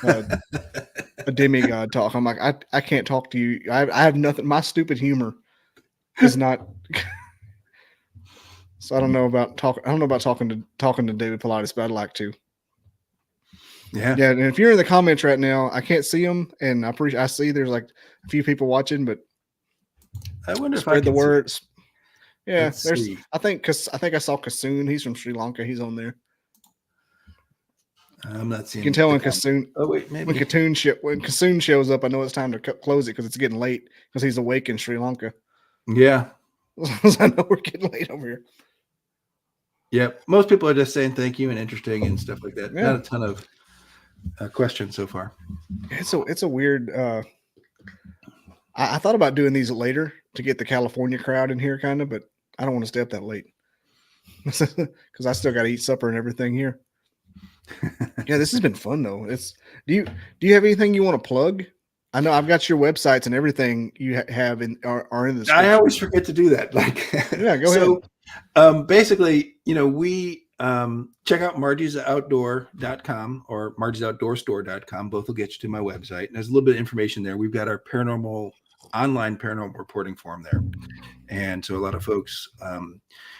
a demigod talk. I'm like, I can't talk to you. I have nothing. My stupid humor is not. So I don't know about talking to David Pilates, but I'd like to. Yeah. And if you're in the comments right now, I can't see them, and I see there's like a few people watching, but I wonder spread if I the words. Yeah, see. I think I saw Kassoon. He's from Sri Lanka. He's on there. I'm not seeing. You can tell when Kassoon. Oh wait, maybe when Kassoon shows up, I know it's time to close it because it's getting late because he's awake in Sri Lanka. Yeah, I know we're getting late over here. Yep. Most people are just saying thank you and interesting and stuff like that. Yeah. Not a ton of questions so far. It's a weird. I thought about doing these later to get the California crowd in here, kind of, but I don't want to stay up that late because I still got to eat supper and everything here. Yeah, this has been fun though. Do you have anything you want to plug? I know I've got your websites and everything you have are in the description. I always forget to do that. Yeah, go ahead. So basically, we check out margiesoutdoor.com or margiesoutdoorstore.com. Both will get you to my website. And there's a little bit of information there. We've got our online paranormal reporting form there. And so a lot of folks,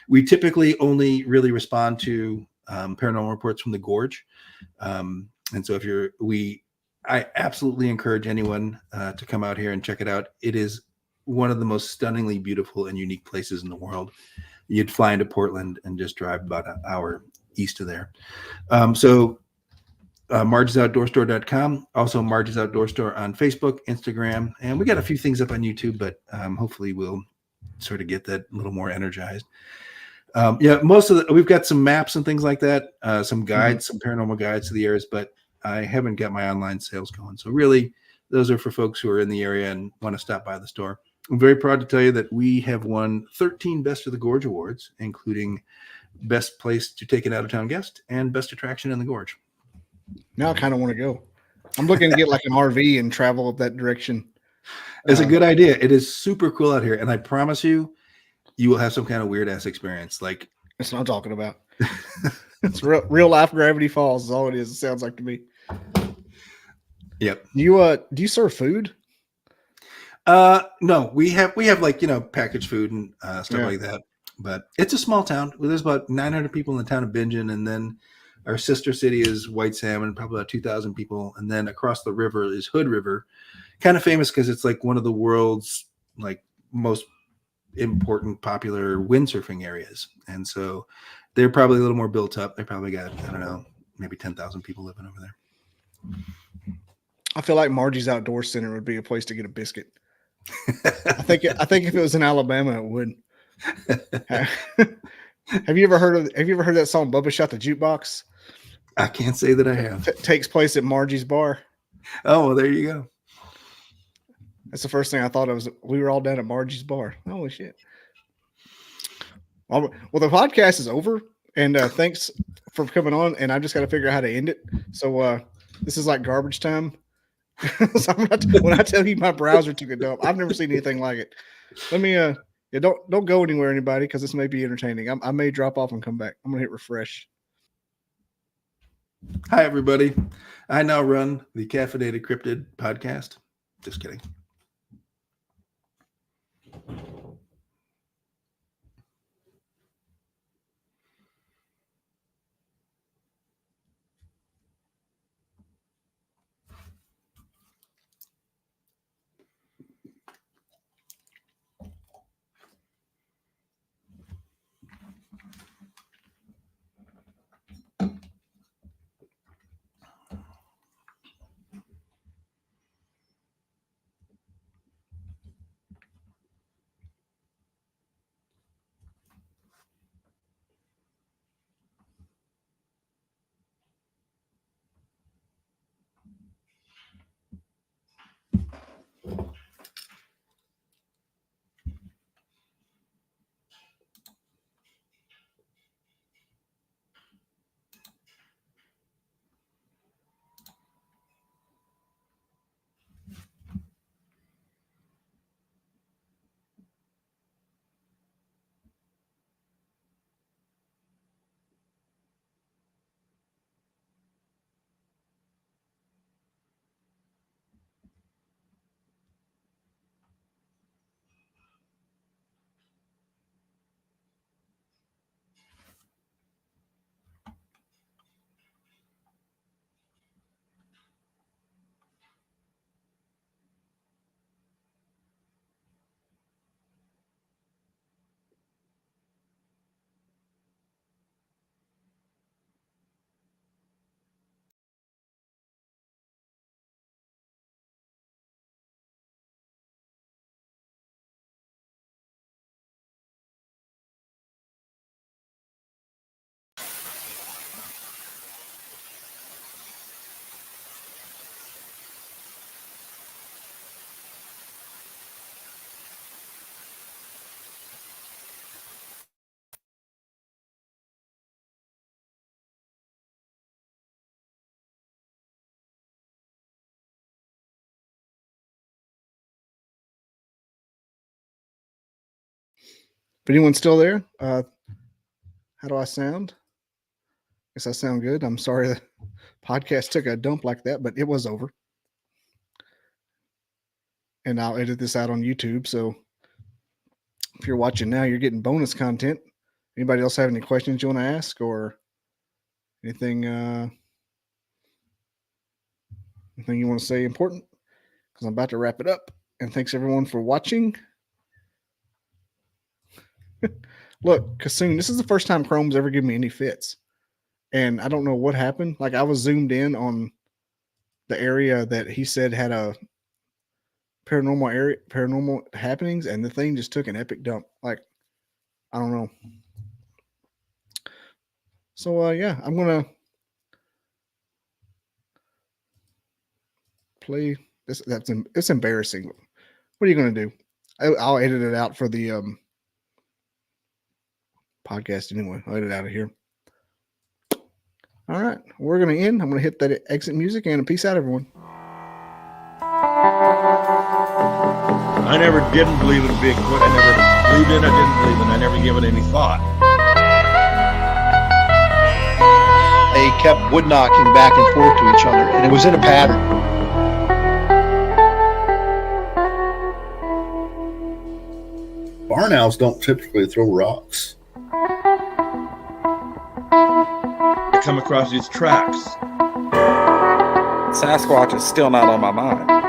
we typically only really respond to paranormal reports from the Gorge. And so I absolutely encourage anyone to come out here and check it out. It is one of the most stunningly beautiful and unique places in the world. you'd fly into Portland and just drive about an hour east of there. Margiesoutdoorstore.com. Also, Margie's Outdoor Store on Facebook, Instagram, and we got a few things up on YouTube, but hopefully we'll sort of get that a little more energized. We've got some maps and things like that, some guides, some paranormal guides to the areas, but I haven't got my online sales going. So really, those are for folks who are in the area and want to stop by the store. I'm very proud to tell you that we have won 13 Best of the Gorge awards, including Best Place to Take an Out-of-Town Guest and Best Attraction in the Gorge. Now I kind of want to go. I'm looking to get like an RV and travel up that direction. It's a good idea. It is super cool out here, and I promise you, you will have some kind of weird ass experience. Like that's what I'm talking about. It's real life Gravity Falls is all it is. It sounds like to me. Yep. Do you serve food? No, we have like, packaged food and stuff like that. But it's a small town. There's about 900 people in the town of Bingen, and then our sister city is White Salmon, probably about 2,000 people, and then across the river is Hood River, kind of famous because it's like one of the world's like most important popular windsurfing areas, and so they're probably a little more built up. They probably got, I don't know, maybe 10,000 people living over there. I feel like Margie's Outdoor Center would be a place to get a biscuit. I think if it was in Alabama, it would. Have you ever heard that song Bubba Shot the Jukebox? I can't say that I have. It takes place at Margie's bar. Oh, well, there you go. That's the first thing I thought of. We were all down at Margie's bar. Holy shit. Well, the podcast is over, and thanks for coming on, and I just got to figure out how to end it. So this is like garbage time. So when I tell you my browser took a dump, I've never seen anything like it. Let me don't go anywhere, anybody, because this may be entertaining. I may drop off and come back. I'm gonna hit refresh. Hi everybody. I now run the Caffeinated Cryptid podcast. Just kidding. If anyone's still there, how do I sound? Guess I sound good. I'm sorry the podcast took a dump like that, but it was over. And I'll edit this out on YouTube. So if you're watching now, you're getting bonus content. Anybody else have any questions you want to ask or anything anything you want to say important? Because I'm about to wrap it up. And thanks everyone for watching. Look, Kassoon, this is the first time Chrome's ever given me any fits. And I don't know what happened. Like, I was zoomed in on the area that he said had a paranormal happenings, and the thing just took an epic dump. Like, I don't know. So, yeah, I'm going to play this. It's embarrassing. What are you going to do? I'll edit it out for the podcast anyway. I'll edit it out of here. All right, we're going to end. I'm going to hit that exit music, and peace out, everyone. I never didn't believe in Bigfoot. I never believed in it, I didn't believe in it. I never gave it any thought. They kept wood knocking back and forth to each other, and it was in a pattern. Barn owls don't typically throw rocks. I come across these tracks. Sasquatch is still not on my mind.